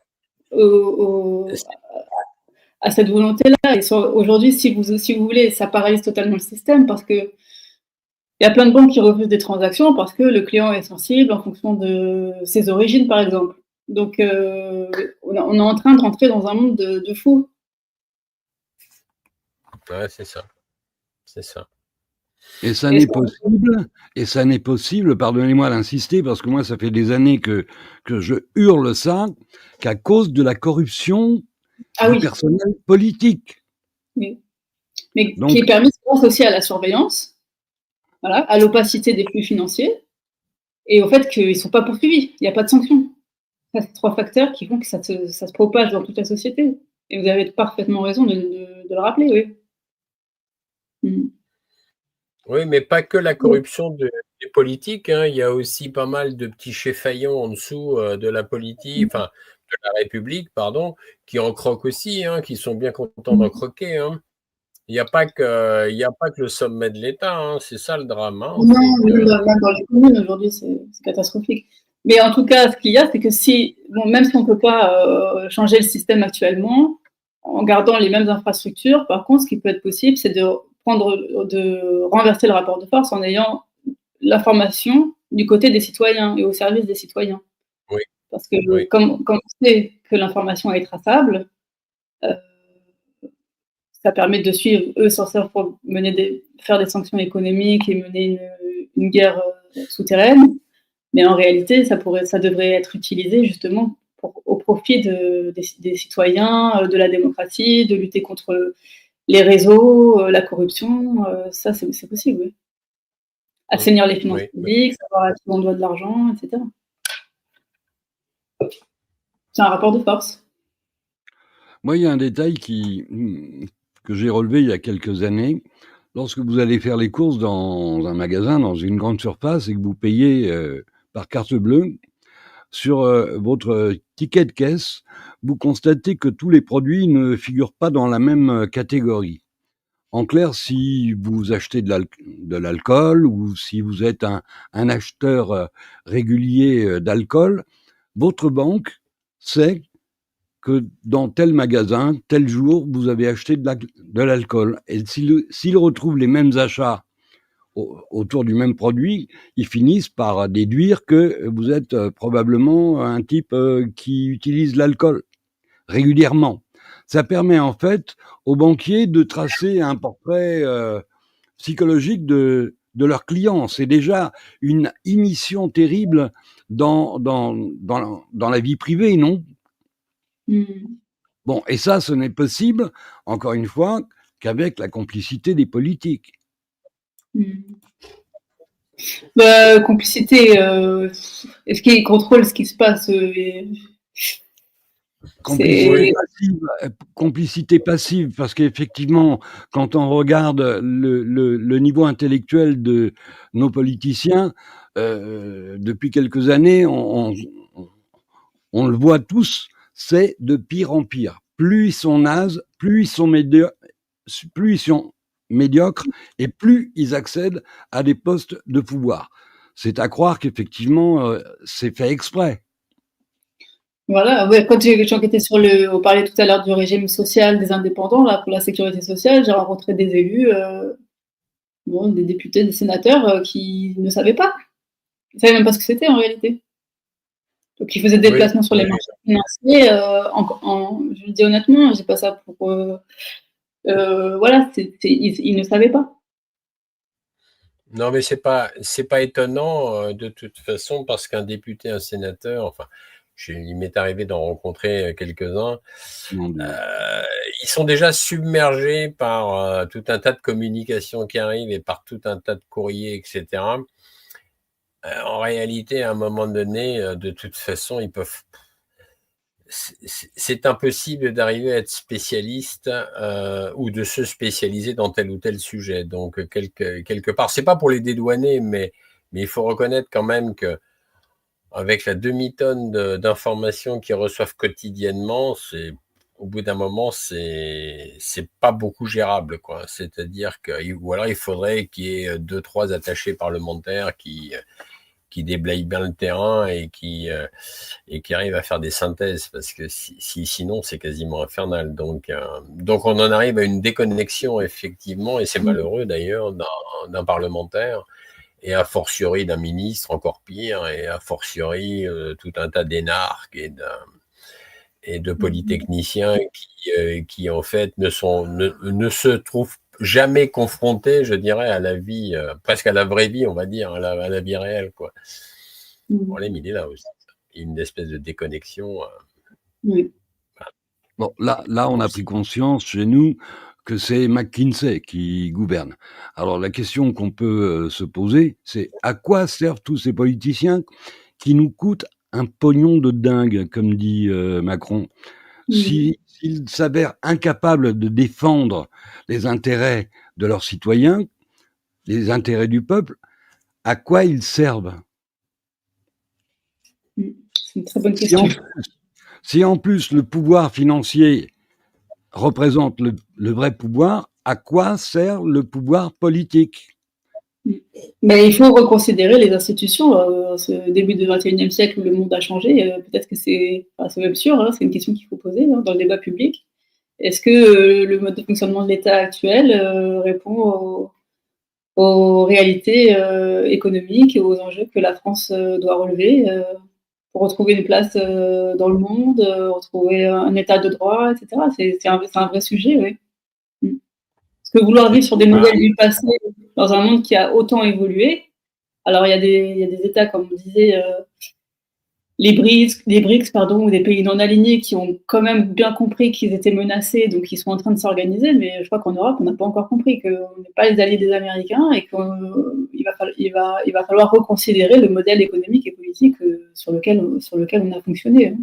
à cette volonté-là. Et aujourd'hui, si vous voulez, ça paralyse totalement le système parce que il y a plein de banques qui refusent des transactions parce que le client est sensible en fonction de ses origines, par exemple. Donc, on est en train de rentrer dans un monde de fous. Ouais, c'est ça. C'est ça. Et ça n'est possible, pardonnez-moi d'insister, parce que moi, ça fait des années que je hurle ça, qu'à cause de la corruption du personnel politique. Oui. Mais donc, qui est permis grâce aussi à la surveillance, voilà, à l'opacité des flux financiers, et au fait qu'ils ne sont pas poursuivis, il n'y a pas de sanctions. Ça, c'est 3 facteurs qui font que ça se propage dans toute la société. Et vous avez parfaitement raison de le rappeler, oui. Oui, mais pas que la corruption des politiques, hein. Il y a aussi pas mal de petits cheffaillons en dessous de la politique, enfin de la République, pardon, qui en croquent aussi, hein, qui sont bien contents d'en croquer. Hein. Il n'y a pas que le sommet de l'État, hein. C'est ça le drame. Hein, non, même dans les communes aujourd'hui, c'est catastrophique. Mais en tout cas, ce qu'il y a, c'est que même si on ne peut pas changer le système actuellement, en gardant les mêmes infrastructures, par contre, ce qui peut être possible, c'est de renverser le rapport de force en ayant l'information du côté des citoyens et au service des citoyens. Oui. Parce que comme on sait que l'information est traçable, ça permet de suivre, eux s'en servent pour faire des sanctions économiques et mener une guerre souterraine. Mais en réalité, ça devrait être utilisé justement au profit des citoyens, de la démocratie, de lutter contre les réseaux, la corruption. Ça, c'est possible, oui. Assainir les finances publiques, savoir à qui on doit de l'argent, etc. C'est un rapport de force. Moi, il y a un détail que j'ai relevé il y a quelques années. Lorsque vous allez faire les courses dans un magasin, dans une grande surface, et que vous payez par carte bleue, sur votre ticket de caisse, vous constatez que tous les produits ne figurent pas dans la même catégorie. En clair, si vous achetez de l'alcool ou si vous êtes un acheteur régulier d'alcool, votre banque sait que dans tel magasin, tel jour, vous avez acheté de l'alcool. Et s'ils retrouvent les mêmes achats autour du même produit, ils finissent par déduire que vous êtes probablement un type qui utilise l'alcool régulièrement. Ça permet en fait aux banquiers de tracer un portrait psychologique de leurs clients. C'est déjà une immiscion terrible dans la vie privée, non ? Bon, et ça, ce n'est possible, encore une fois, qu'avec la complicité des politiques. Complicité, est-ce qu'ils contrôlent ce qui se passe Complicité passive, parce qu'effectivement, quand on regarde le niveau intellectuel de nos politiciens, depuis quelques années, on le voit tous, c'est de pire en pire. Plus ils sont nazes, plus ils sont médiocres et plus ils accèdent à des postes de pouvoir. C'est à croire qu'effectivement, c'est fait exprès. Voilà, quand j'ai enquêté on parlait tout à l'heure du régime social des indépendants, là, pour la sécurité sociale, j'ai rencontré des élus, des députés, des sénateurs qui ne savaient pas. Ils ne savaient même pas ce que c'était en réalité. Donc, ils faisaient des déplacements sur les marchés financiers. Je le dis honnêtement, j'ai pas ça pour... voilà, ils ne savaient pas. Non, mais c'est pas étonnant de toute façon, parce qu'un député, un sénateur, enfin, il m'est arrivé d'en rencontrer quelques-uns, ils sont déjà submergés par tout un tas de communications qui arrivent et par tout un tas de courriers, etc. En réalité, à un moment donné, de toute façon, ils peuvent... C'est impossible d'arriver à être spécialiste ou de se spécialiser dans tel ou tel sujet. Donc, quelque part, c'est pas pour les dédouaner, mais il faut reconnaître quand même que avec la demi-tonne d'informations qu'ils reçoivent quotidiennement, au bout d'un moment, c'est pas beaucoup gérable, quoi. C'est-à-dire ou alors il faudrait qu'il y ait 2-3 attachés parlementaires qui déblayent bien le terrain et qui arrivent à faire des synthèses, parce que sinon c'est quasiment infernal. Donc on en arrive à une déconnexion, effectivement, et c'est malheureux d'ailleurs, d'un parlementaire, et a fortiori d'un ministre, encore pire, et a fortiori tout un tas d'énarques et de polytechniciens qui en fait ne se trouvent jamais confrontés, je dirais, à la vie, presque à la vraie vie, on va dire, à la vie réelle, quoi. Le problème, il est là aussi. Il y a une espèce de déconnexion. Oui. Bon, là, on a pris conscience chez nous que c'est McKinsey qui gouverne. Alors, la question qu'on peut se poser, c'est à quoi servent tous ces politiciens qui nous coûtent un pognon de dingue, comme dit Macron, s'ils s'avèrent incapables de défendre les intérêts de leurs citoyens, les intérêts du peuple, à quoi ils servent? C'est une très bonne question. Si en plus le pouvoir financier représente le vrai pouvoir, à quoi sert le pouvoir politique? Mais il faut reconsidérer les institutions. Ce début du XXIe siècle où le monde a changé, peut-être que c'est même sûr, hein, c'est une question qu'il faut poser dans le débat public. Est-ce que le mode de fonctionnement de l'État actuel répond aux réalités économiques et aux enjeux que la France doit relever pour retrouver une place dans le monde, retrouver un état de droit, etc. C'est un vrai sujet, oui. Parce que vouloir vivre sur des modèles du passé dans un monde qui a autant évolué, alors il y a des États, comme on disait, les BRICS, pardon, ou des pays non alignés qui ont quand même bien compris qu'ils étaient menacés, donc ils sont en train de s'organiser, mais je crois qu'en Europe, on n'a pas encore compris qu'on n'est pas les alliés des Américains et qu'il va falloir reconsidérer le modèle économique et politique sur lequel on a fonctionné.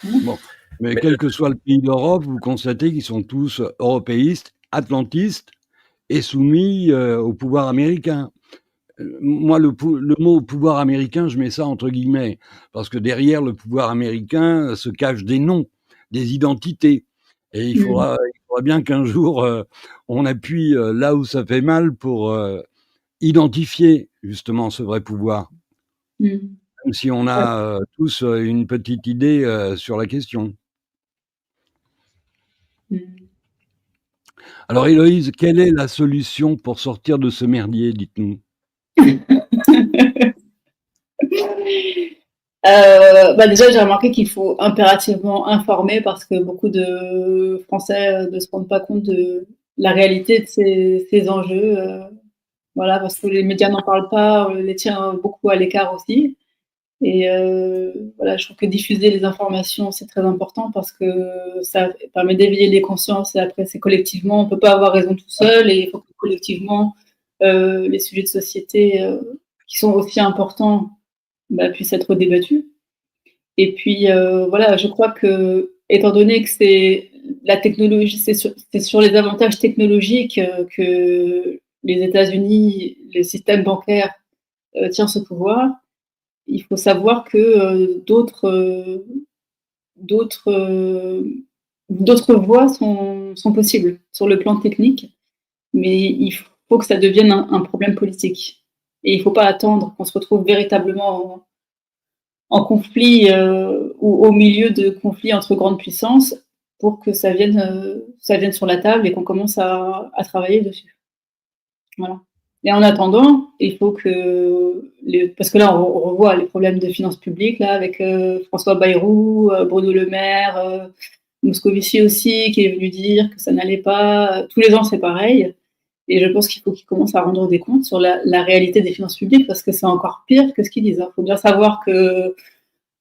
Bon, mais quel que soit le pays d'Europe, vous constatez qu'ils sont tous européistes, atlantistes et soumis au pouvoir américain. Moi, le mot pouvoir américain, je mets ça entre guillemets, parce que derrière le pouvoir américain se cachent des noms, des identités. Et il faudra bien qu'un jour, on appuie là où ça fait mal pour identifier justement ce vrai pouvoir. Même si on a tous une petite idée sur la question. Alors Héloïse, quelle est la solution pour sortir de ce merdier, dites-nous? Déjà, j'ai remarqué qu'il faut impérativement informer parce que beaucoup de Français ne se rendent pas compte de la réalité de ces enjeux. Voilà, parce que les médias n'en parlent pas, on les tient beaucoup à l'écart aussi. Et voilà, je trouve que diffuser les informations, c'est très important parce que ça permet d'éveiller les consciences et après, c'est collectivement, on ne peut pas avoir raison tout seul et il faut que collectivement, les sujets de société qui sont aussi importants puissent être débattus. Et puis, voilà, je crois que, étant donné que c'est la technologie, c'est sur les avantages technologiques que les États-Unis, le système bancaire tient ce pouvoir, il faut savoir que d'autres voies sont possibles sur le plan technique, mais il faut que ça devienne un problème politique. Et il ne faut pas attendre qu'on se retrouve véritablement en conflit ou au milieu de conflits entre grandes puissances pour que ça vienne sur la table et qu'on commence à travailler dessus. Voilà. Et en attendant, il faut que, parce que là, on revoit les problèmes de finances publiques, là, avec François Bayrou, Bruno Le Maire, Moscovici aussi, qui est venu dire que ça n'allait pas. Tous les ans, c'est pareil. Et je pense qu'il faut qu'ils commencent à rendre des comptes sur la réalité des finances publiques, parce que c'est encore pire que ce qu'ils disent. Il faut bien savoir que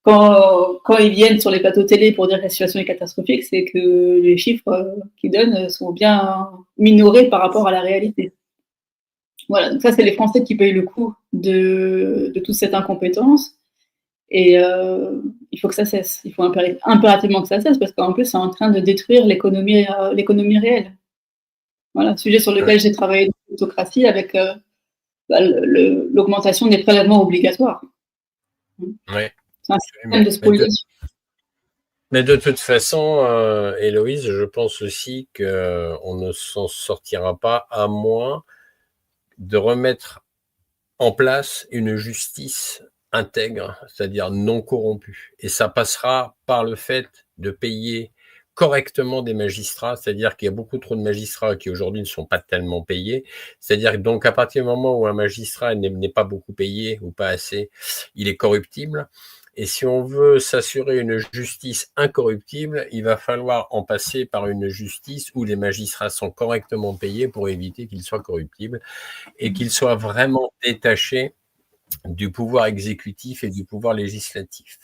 quand ils viennent sur les plateaux télé pour dire que la situation est catastrophique, c'est que les chiffres qu'ils donnent sont bien minorés par rapport à la réalité. Voilà, donc ça, c'est les Français qui payent le coût de toute cette incompétence. Et il faut que ça cesse. Il faut impérativement que ça cesse, parce qu'en plus, c'est en train de détruire l'économie réelle. Voilà, sujet sur lequel j'ai travaillé dans l'autocratie avec l'augmentation des prélèvements obligatoires. Ouais. C'est un système de spoliation. Mais de toute façon, Héloïse, je pense aussi qu'on ne s'en sortira pas à moins de remettre en place une justice intègre, c'est-à-dire non corrompue. Et ça passera par le fait de payer correctement des magistrats, c'est-à-dire qu'il y a beaucoup trop de magistrats qui aujourd'hui ne sont pas tellement payés, c'est-à-dire donc à partir du moment où un magistrat n'est pas beaucoup payé ou pas assez, il est corruptible. Et si on veut s'assurer une justice incorruptible, il va falloir en passer par une justice où les magistrats sont correctement payés pour éviter qu'ils soient corruptibles et qu'ils soient vraiment détachés du pouvoir exécutif et du pouvoir législatif.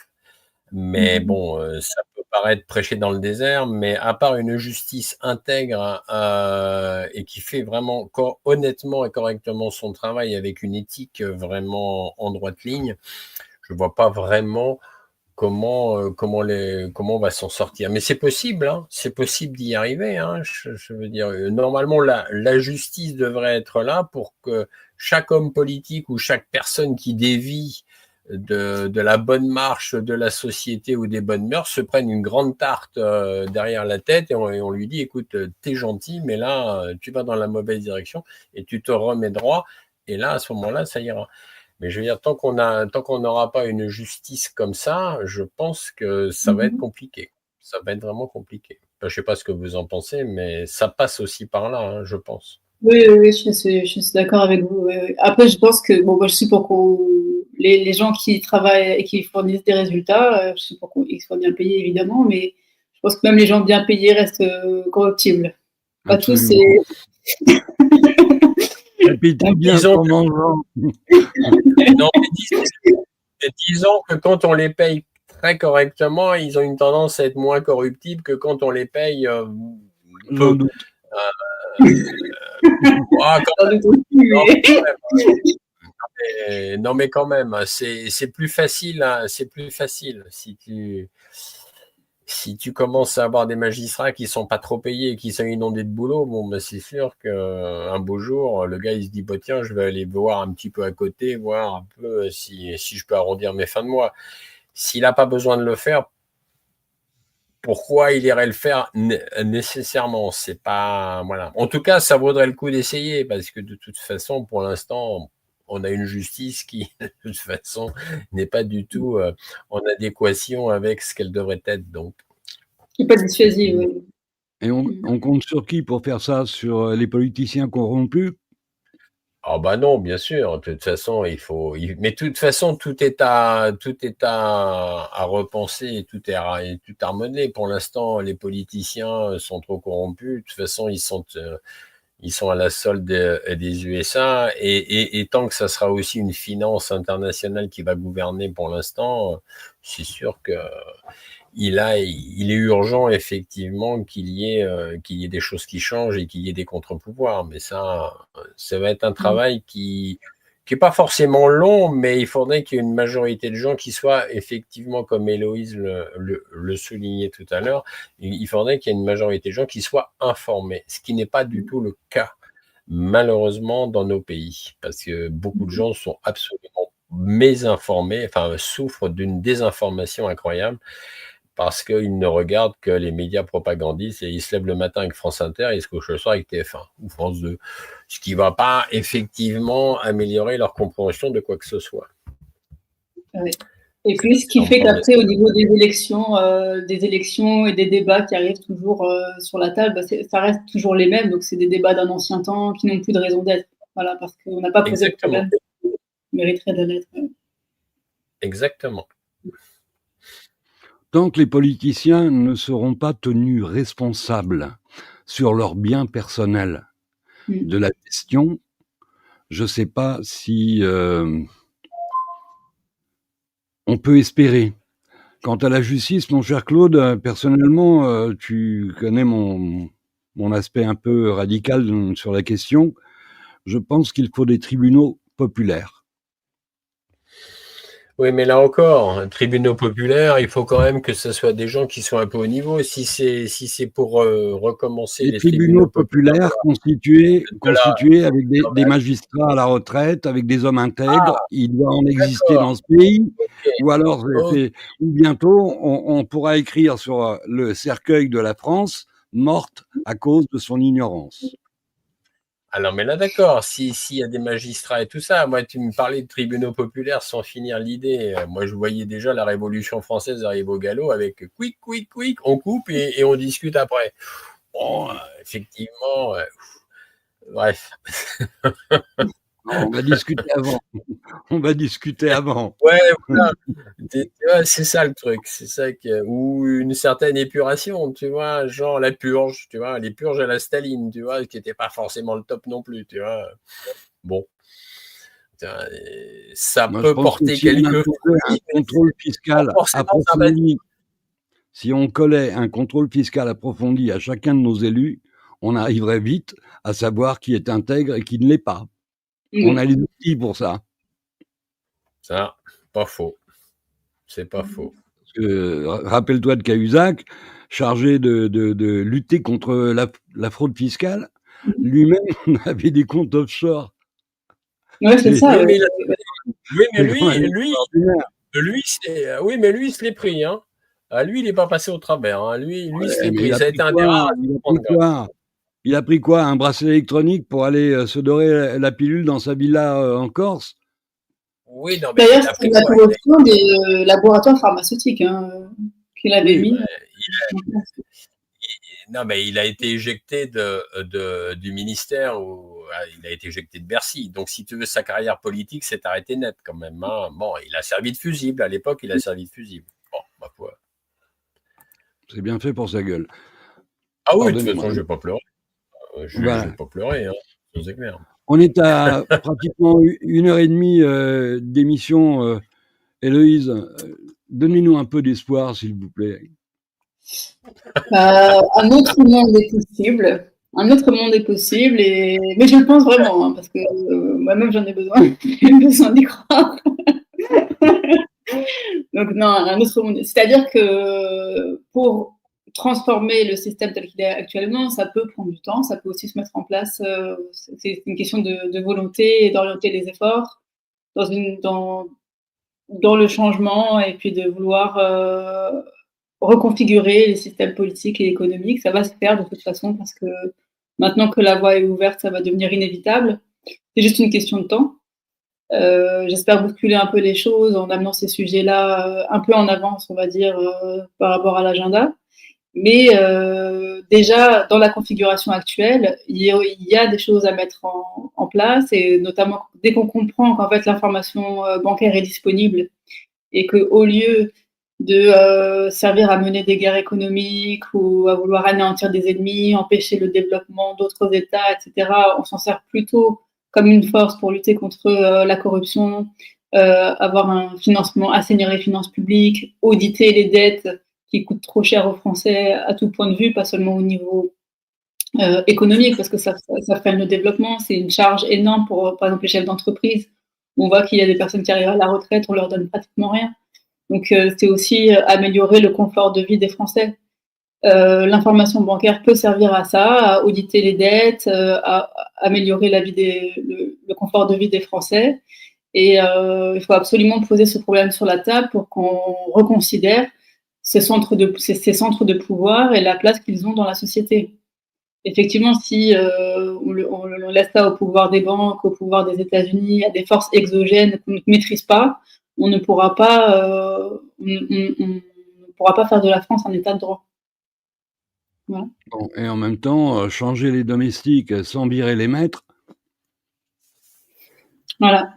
Mais bon, ça peut paraître prêcher dans le désert, mais à part une justice intègre et qui fait vraiment honnêtement et correctement son travail avec une éthique vraiment en droite ligne, je vois pas vraiment comment on va s'en sortir. Mais c'est possible, hein, c'est possible d'y arriver. Hein, je veux dire, normalement, la justice devrait être là pour que chaque homme politique ou chaque personne qui dévie de la bonne marche de la société ou des bonnes mœurs se prenne une grande tarte derrière la tête et on lui dit, écoute, t'es gentil, mais là, tu vas dans la mauvaise direction et tu te remets droit. Et là, à ce moment-là, ça ira. Mais je veux dire, tant qu'on n'aura pas une justice comme ça, je pense que ça va être compliqué. Ça va être vraiment compliqué. Enfin, je sais pas ce que vous en pensez, mais ça passe aussi par là, hein, je pense. Oui, je suis d'accord avec vous. Oui. Après, je pense que moi, je suis pour les gens qui travaillent et qui fournissent des résultats, je suis pour qu'ils soient bien payés, évidemment, mais je pense que même les gens bien payés restent corruptibles. Pas tous, c'est... Disons que quand on les paye très correctement, ils ont une tendance à être moins corruptibles que quand on les paye peu. Non mais quand même, c'est plus facile, hein, c'est plus facile si tu commences à avoir des magistrats qui sont pas trop payés et qui sont inondés de boulot. Bon, ben c'est sûr qu'un beau jour, le gars il se dit bah tiens, je vais aller voir un petit peu à côté, voir un peu si je peux arrondir mes fins de mois. S'il n'a pas besoin de le faire, pourquoi il irait le faire nécessairement? C'est pas, voilà. En tout cas, ça vaudrait le coup d'essayer parce que de toute façon, pour l'instant, on a une justice qui, de toute façon, n'est pas du tout en adéquation avec ce qu'elle devrait être. Donc, c'est pas dissuasive. Oui. Et on compte sur qui pour faire ça? Sur les politiciens corrompus? Ah bah non, bien sûr. De toute façon, mais de toute façon, tout est à repenser et tout est à remodeler. Pour l'instant, les politiciens sont trop corrompus. De toute façon, ils sont à la solde des USA et tant que ça sera aussi une finance internationale qui va gouverner pour l'instant, c'est sûr que il est urgent effectivement qu'il y ait des choses qui changent et qu'il y ait des contre-pouvoirs. Mais ça va être un travail qui est pas forcément long, mais il faudrait qu'il y ait une majorité de gens qui soient effectivement, comme Héloïse le soulignait tout à l'heure, il faudrait qu'il y ait une majorité de gens qui soient informés, ce qui n'est pas du tout le cas, malheureusement, dans nos pays, parce que beaucoup de gens sont absolument mésinformés, enfin, souffrent d'une désinformation incroyable, parce qu'ils ne regardent que les médias propagandistes et ils se lèvent le matin avec France Inter et ils se couchent le soir avec TF1 ou France 2, ce qui ne va pas effectivement améliorer leur compréhension de quoi que ce soit. Oui. Et puis, ce qui fait qu'après, au niveau des élections et des débats qui arrivent toujours sur la table, ça reste toujours les mêmes. Donc, c'est des débats d'un ancien temps qui n'ont plus de raison d'être. Voilà, parce qu'on n'a pas posé de problème qui mériterait de l'être. Exactement. Tant que les politiciens ne seront pas tenus responsables sur leurs biens personnels de la gestion, je ne sais pas si on peut espérer. Quant à la justice, mon cher Claude, personnellement, tu connais mon aspect un peu radical sur la question. Je pense qu'il faut des tribunaux populaires. Oui, mais là encore, tribunaux populaires, il faut quand même que ce soit des gens qui soient un peu au niveau. Si c'est pour recommencer Les tribunaux populaires constitués avec des magistrats à la retraite, avec des hommes intègres, il doit en exister dans ce pays. Okay. Ou alors, ou bientôt, on pourra écrire sur le cercueil de la France, morte à cause de son ignorance. Alors, mais là, d'accord, s'il y a des magistrats et tout ça, moi, tu me parlais de tribunaux populaires sans finir l'idée. Moi, je voyais déjà la Révolution française arriver au galop avec quick, on coupe et on discute après. Bon, effectivement, bref. On va discuter avant. On va discuter avant. Ouais, voilà. C'est ça le truc. C'est ça ou une certaine épuration, tu vois, genre la purge, tu vois, les purges à la Staline, tu vois, qui n'était pas forcément le top non plus, tu vois. Bon. Ça peut porter quelques fruits. Un contrôle fiscal approfondi. Si on collait un contrôle fiscal approfondi à chacun de nos élus, on arriverait vite à savoir qui est intègre et qui ne l'est pas. On a les outils pour ça. Ça, pas faux. C'est pas faux. Parce que, rappelle-toi de Cahuzac, chargé de lutter contre la fraude fiscale, lui-même avait des comptes offshore. Ouais, c'est ça. Oui, mais lui, il se l'est pris. Hein. Lui, il n'est pas passé au travers. Hein. Lui, il se l'est pris. Ça a été un des rares. Il a pris quoi? Un bracelet électronique pour aller se dorer la pilule dans sa villa en Corse? Oui, non, mais d'ailleurs, c'est la corruption des laboratoires pharmaceutiques qu'il avait mis. Non, mais il a été éjecté du ministère, il a été éjecté de Bercy. Donc, si tu veux, sa carrière politique s'est arrêtée net quand même. Hein. Bon, il a servi de fusible. À l'époque, il a servi de fusible. Bon, ma foi. C'est bien fait pour sa gueule. Ah oui, de toute façon, je ne vais pas pleurer. Je ne vais pas pleurer, hein. C'est clair. On est à pratiquement 1h30 d'émission. Héloïse, donnez-nous un peu d'espoir, s'il vous plaît. Un autre monde est possible. Un autre monde est possible, mais je le pense vraiment, hein, parce que moi-même j'en ai besoin. J'ai besoin d'y croire. Donc non, un autre monde. C'est-à-dire que pour transformer le système tel qu'il est actuellement, ça peut prendre du temps, ça peut aussi se mettre en place. C'est une question de volonté et d'orienter les efforts dans le changement et puis de vouloir reconfigurer les systèmes politiques et économiques. Ça va se faire de toute façon parce que maintenant que la voie est ouverte, ça va devenir inévitable. C'est juste une question de temps. J'espère bousculer un peu les choses en amenant ces sujets-là un peu en avance, on va dire, par rapport à l'agenda. Mais déjà, dans la configuration actuelle, il y a des choses à mettre en place, et notamment dès qu'on comprend qu'en fait l'information bancaire est disponible et qu'au lieu de servir à mener des guerres économiques ou à vouloir anéantir des ennemis, empêcher le développement d'autres États, etc., on s'en sert plutôt comme une force pour lutter contre la corruption, avoir un financement, assainir les finances publiques, auditer les dettes qui coûtent trop cher aux Français à tout point de vue, pas seulement au niveau économique, parce que ça freine le développement. C'est une charge énorme pour, par exemple, les chefs d'entreprise. On voit qu'il y a des personnes qui arrivent à la retraite, on leur donne pratiquement rien. Donc, c'est aussi améliorer le confort de vie des Français. L'information bancaire peut servir à ça, à auditer les dettes, à améliorer le confort de vie des Français. Et il faut absolument poser ce problème sur la table pour qu'on reconsidère ces centres de pouvoir et la place qu'ils ont dans la société. Effectivement, si on laisse ça au pouvoir des banques, au pouvoir des États-Unis, à des forces exogènes qu'on ne maîtrise pas, on ne pourra pas faire de la France un État de droit. Voilà. Bon, et en même temps, changer les domestiques sans virer les maîtres, Voilà.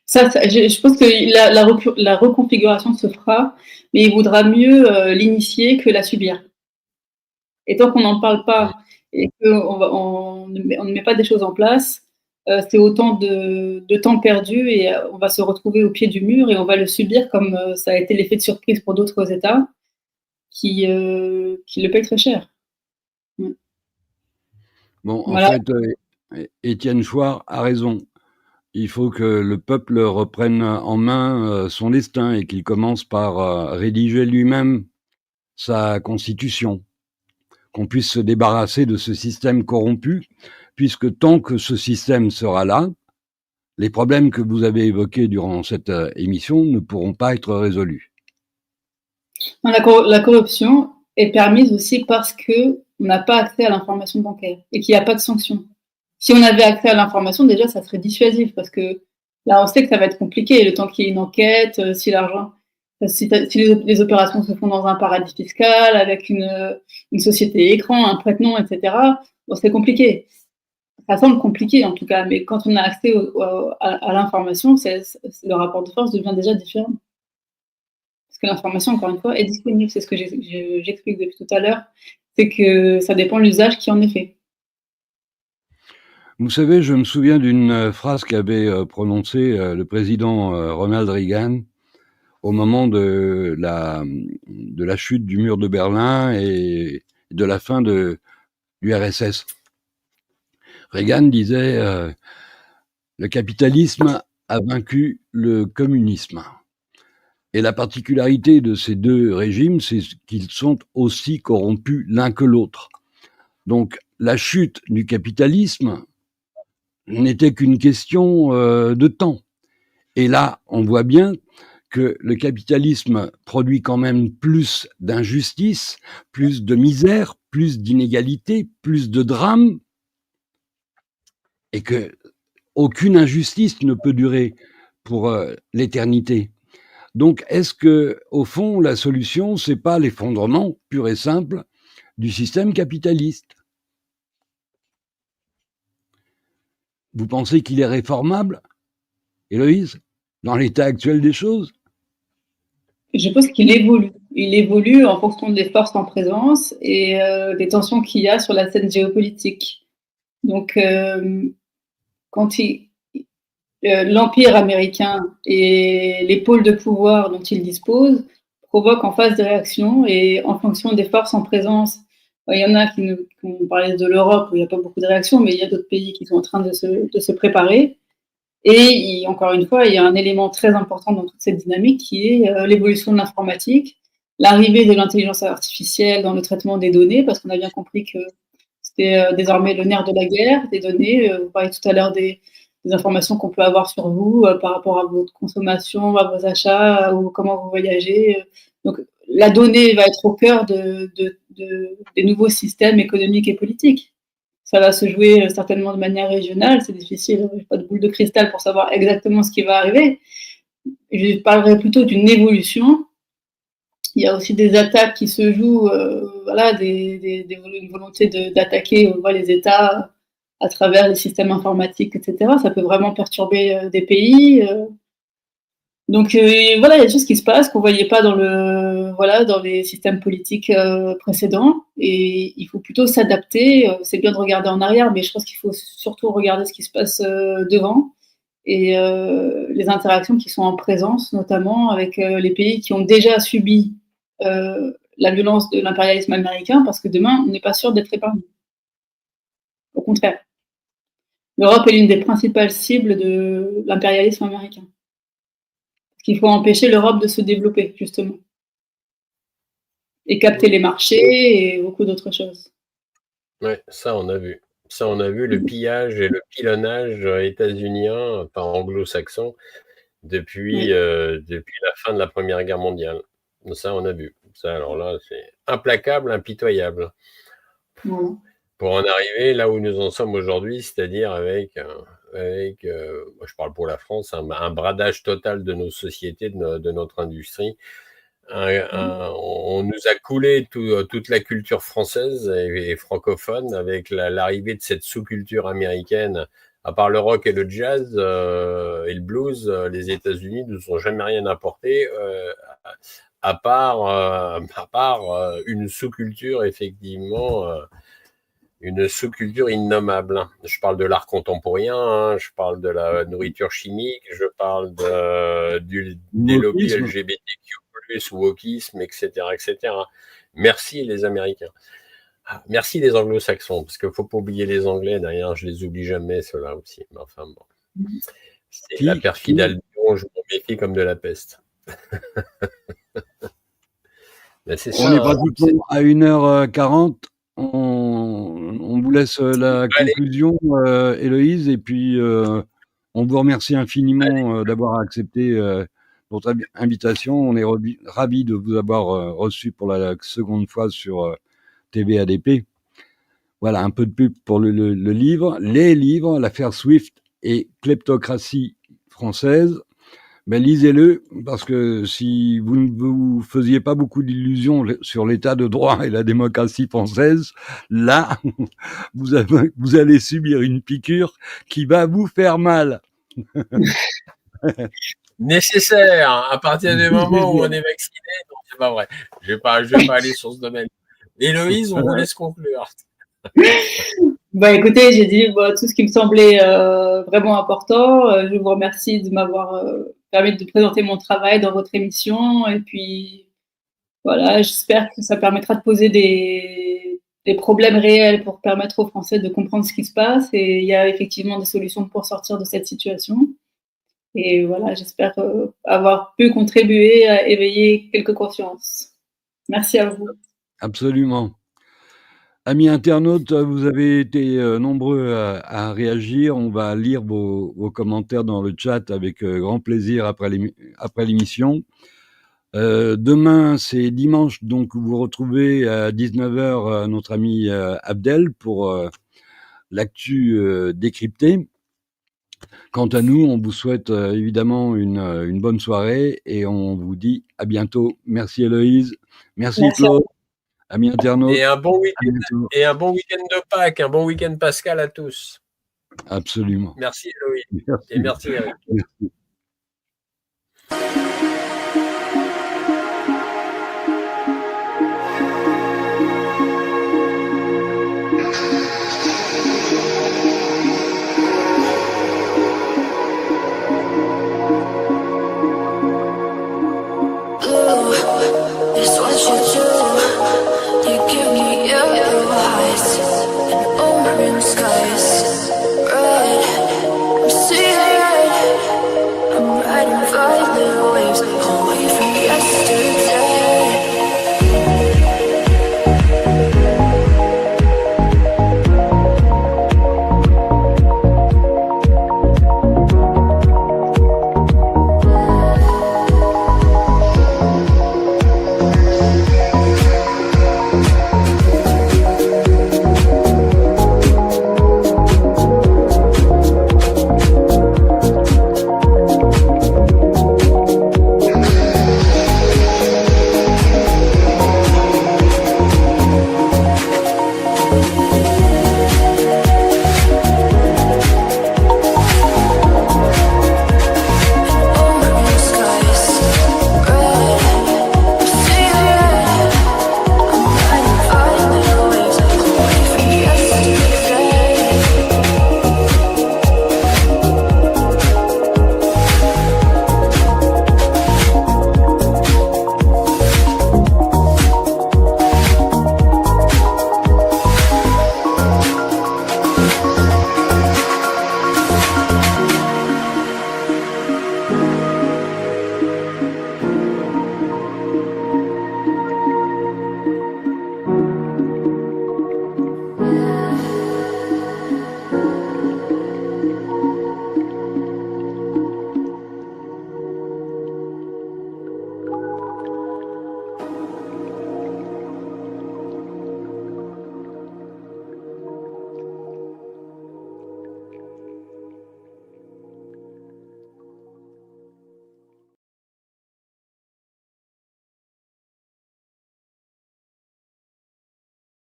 Je pense que la reconfiguration se fera, mais il vaudra mieux l'initier que la subir. Et tant qu'on n'en parle pas et qu'on ne met pas des choses en place, c'est autant de temps perdu et on va se retrouver au pied du mur et on va le subir comme ça a été l'effet de surprise pour d'autres États qui le payent très cher. Bon, en Voilà. fait, Étienne Chouard a raison. Il faut que le peuple reprenne en main son destin et qu'il commence par rédiger lui-même sa constitution, qu'on puisse se débarrasser de ce système corrompu, puisque tant que ce système sera là, les problèmes que vous avez évoqués durant cette émission ne pourront pas être résolus. La corruption est permise aussi parce qu'on n'a pas accès à l'information bancaire et qu'il n'y a pas de sanctions. Si on avait accès à l'information, déjà, ça serait dissuasif parce que là, on sait que ça va être compliqué. Le temps qu'il y ait une enquête, si l'argent, si les opérations se font dans un paradis fiscal, avec une société écran, un prête-nom, etc., bon, c'est compliqué. Ça semble compliqué en tout cas, mais quand on a accès à l'information, le rapport de force devient déjà différent. Parce que l'information, encore une fois, est disponible. C'est ce que j'explique depuis tout à l'heure. C'est que ça dépend de l'usage qui en est fait. Vous savez, je me souviens d'une phrase qu'avait prononcée le président Ronald Reagan au moment de la chute du mur de Berlin et de la fin de l'URSS. Reagan disait le capitalisme a vaincu le communisme. Et la particularité de ces deux régimes, c'est qu'ils sont aussi corrompus l'un que l'autre. Donc, la chute du capitalisme n'était qu'une question de temps. Et là, on voit bien que le capitalisme produit quand même plus d'injustice, plus de misère, plus d'inégalité, plus de drames, et que aucune injustice ne peut durer pour l'éternité. Donc, est-ce que, au fond, la solution, c'est pas l'effondrement pur et simple du système capitaliste? Vous pensez qu'il est réformable, Héloïse, dans l'état actuel des choses? Je pense qu'il évolue. Il évolue en fonction des forces en présence et des tensions qu'il y a sur la scène géopolitique. Donc, quand l'empire américain et les pôles de pouvoir dont il dispose provoquent en face des réactions et en fonction des forces en présence, il y en a qui ont parlé de l'Europe où il n'y a pas beaucoup de réactions, mais il y a d'autres pays qui sont en train de se préparer. Et encore une fois, il y a un élément très important dans toute cette dynamique qui est l'évolution de l'informatique, l'arrivée de l'intelligence artificielle dans le traitement des données, parce qu'on a bien compris que c'était désormais le nerf de la guerre, des données. Vous parliez tout à l'heure des informations qu'on peut avoir sur vous par rapport à votre consommation, à vos achats ou comment vous voyagez. Donc, la donnée va être au cœur des nouveaux systèmes économiques et politiques. Ça va se jouer certainement de manière régionale, c'est difficile, je n'ai pas de boule de cristal pour savoir exactement ce qui va arriver. Je parlerai plutôt d'une évolution. Il y a aussi des attaques qui se jouent, voilà, une volonté d'attaquer les États à travers les systèmes informatiques, etc. Ça peut vraiment perturber des pays. Donc voilà, il y a des choses qui se passent qu'on ne voyait pas dans les systèmes politiques précédents, et il faut plutôt s'adapter. C'est bien de regarder en arrière, mais je pense qu'il faut surtout regarder ce qui se passe devant et les interactions qui sont en présence, notamment avec les pays qui ont déjà subi la violence de l'impérialisme américain, parce que demain, on n'est pas sûr d'être épargné. Au contraire. L'Europe est l'une des principales cibles de l'impérialisme américain. Il faut empêcher l'Europe de se développer, justement. Et capter les marchés et beaucoup d'autres choses. Oui, ça on a vu. Ça on a vu, le pillage et le pilonnage états-unien, enfin anglo-saxon, depuis la fin de la Première Guerre mondiale. Ça on a vu. Ça, alors là, c'est implacable, impitoyable. Pour en arriver là où nous en sommes aujourd'hui, c'est-à-dire avec je parle pour la France, un bradage total de nos sociétés, de notre industrie. On nous a coulé toute la culture française et francophone avec l'arrivée de cette sous-culture américaine À part le rock et le jazz et le blues, les États-Unis ne nous ont jamais rien apporté, à part une sous-culture, effectivement, une sous-culture innommable. Je parle de l'art contemporain, hein, je parle de la nourriture chimique, je parle des lobbies Wokisme. LGBTQ+, wokisme, etc., etc. Merci les Américains. Merci les Anglo-Saxons, parce qu'il ne faut pas oublier les Anglais, d'ailleurs, je les oublie jamais, ceux-là aussi. Mais enfin, bon. C'est la perfide Albion, je m'en méfie comme de la peste. C'est ça, on est pratiquement à 1h40. On vous laisse la conclusion, Héloïse, et puis on vous remercie infiniment d'avoir accepté notre invitation. On est ravis de vous avoir reçu pour la seconde fois sur TVADP. Voilà, un peu de pub pour le livre. Les livres, l'affaire Swift et Kleptocratie française. Ben, lisez-le, parce que si vous ne vous faisiez pas beaucoup d'illusions sur l'état de droit et la démocratie française, là, vous allez subir une piqûre qui va vous faire mal. Nécessaire, à partir du moment où on est vacciné. Non, c'est pas vrai. Je vais pas aller sur ce domaine. Héloïse, on vous laisse conclure. Bah, écoutez, j'ai dit tout ce qui me semblait vraiment important. Je vous remercie de m'avoir permis de présenter mon travail dans votre émission. Et puis, voilà, j'espère que ça permettra de poser des problèmes réels pour permettre aux Français de comprendre ce qui se passe. Et il y a effectivement des solutions pour sortir de cette situation. Et voilà, j'espère avoir pu contribuer à éveiller quelques consciences. Merci à vous. Absolument. Amis internautes, vous avez été nombreux à réagir. On va lire vos commentaires dans le chat avec grand plaisir après l'émission. Demain, c'est dimanche, donc vous retrouvez à 19h notre ami Abdel pour l'actu décryptée. Quant à nous, on vous souhaite évidemment une bonne soirée et on vous dit à bientôt. Merci Héloïse, merci Claude. Amis internautes. Et un bon week-end de Pâques, un bon week-end Pascal à tous. Absolument. Merci Héloïse. Et merci Eric. Merci.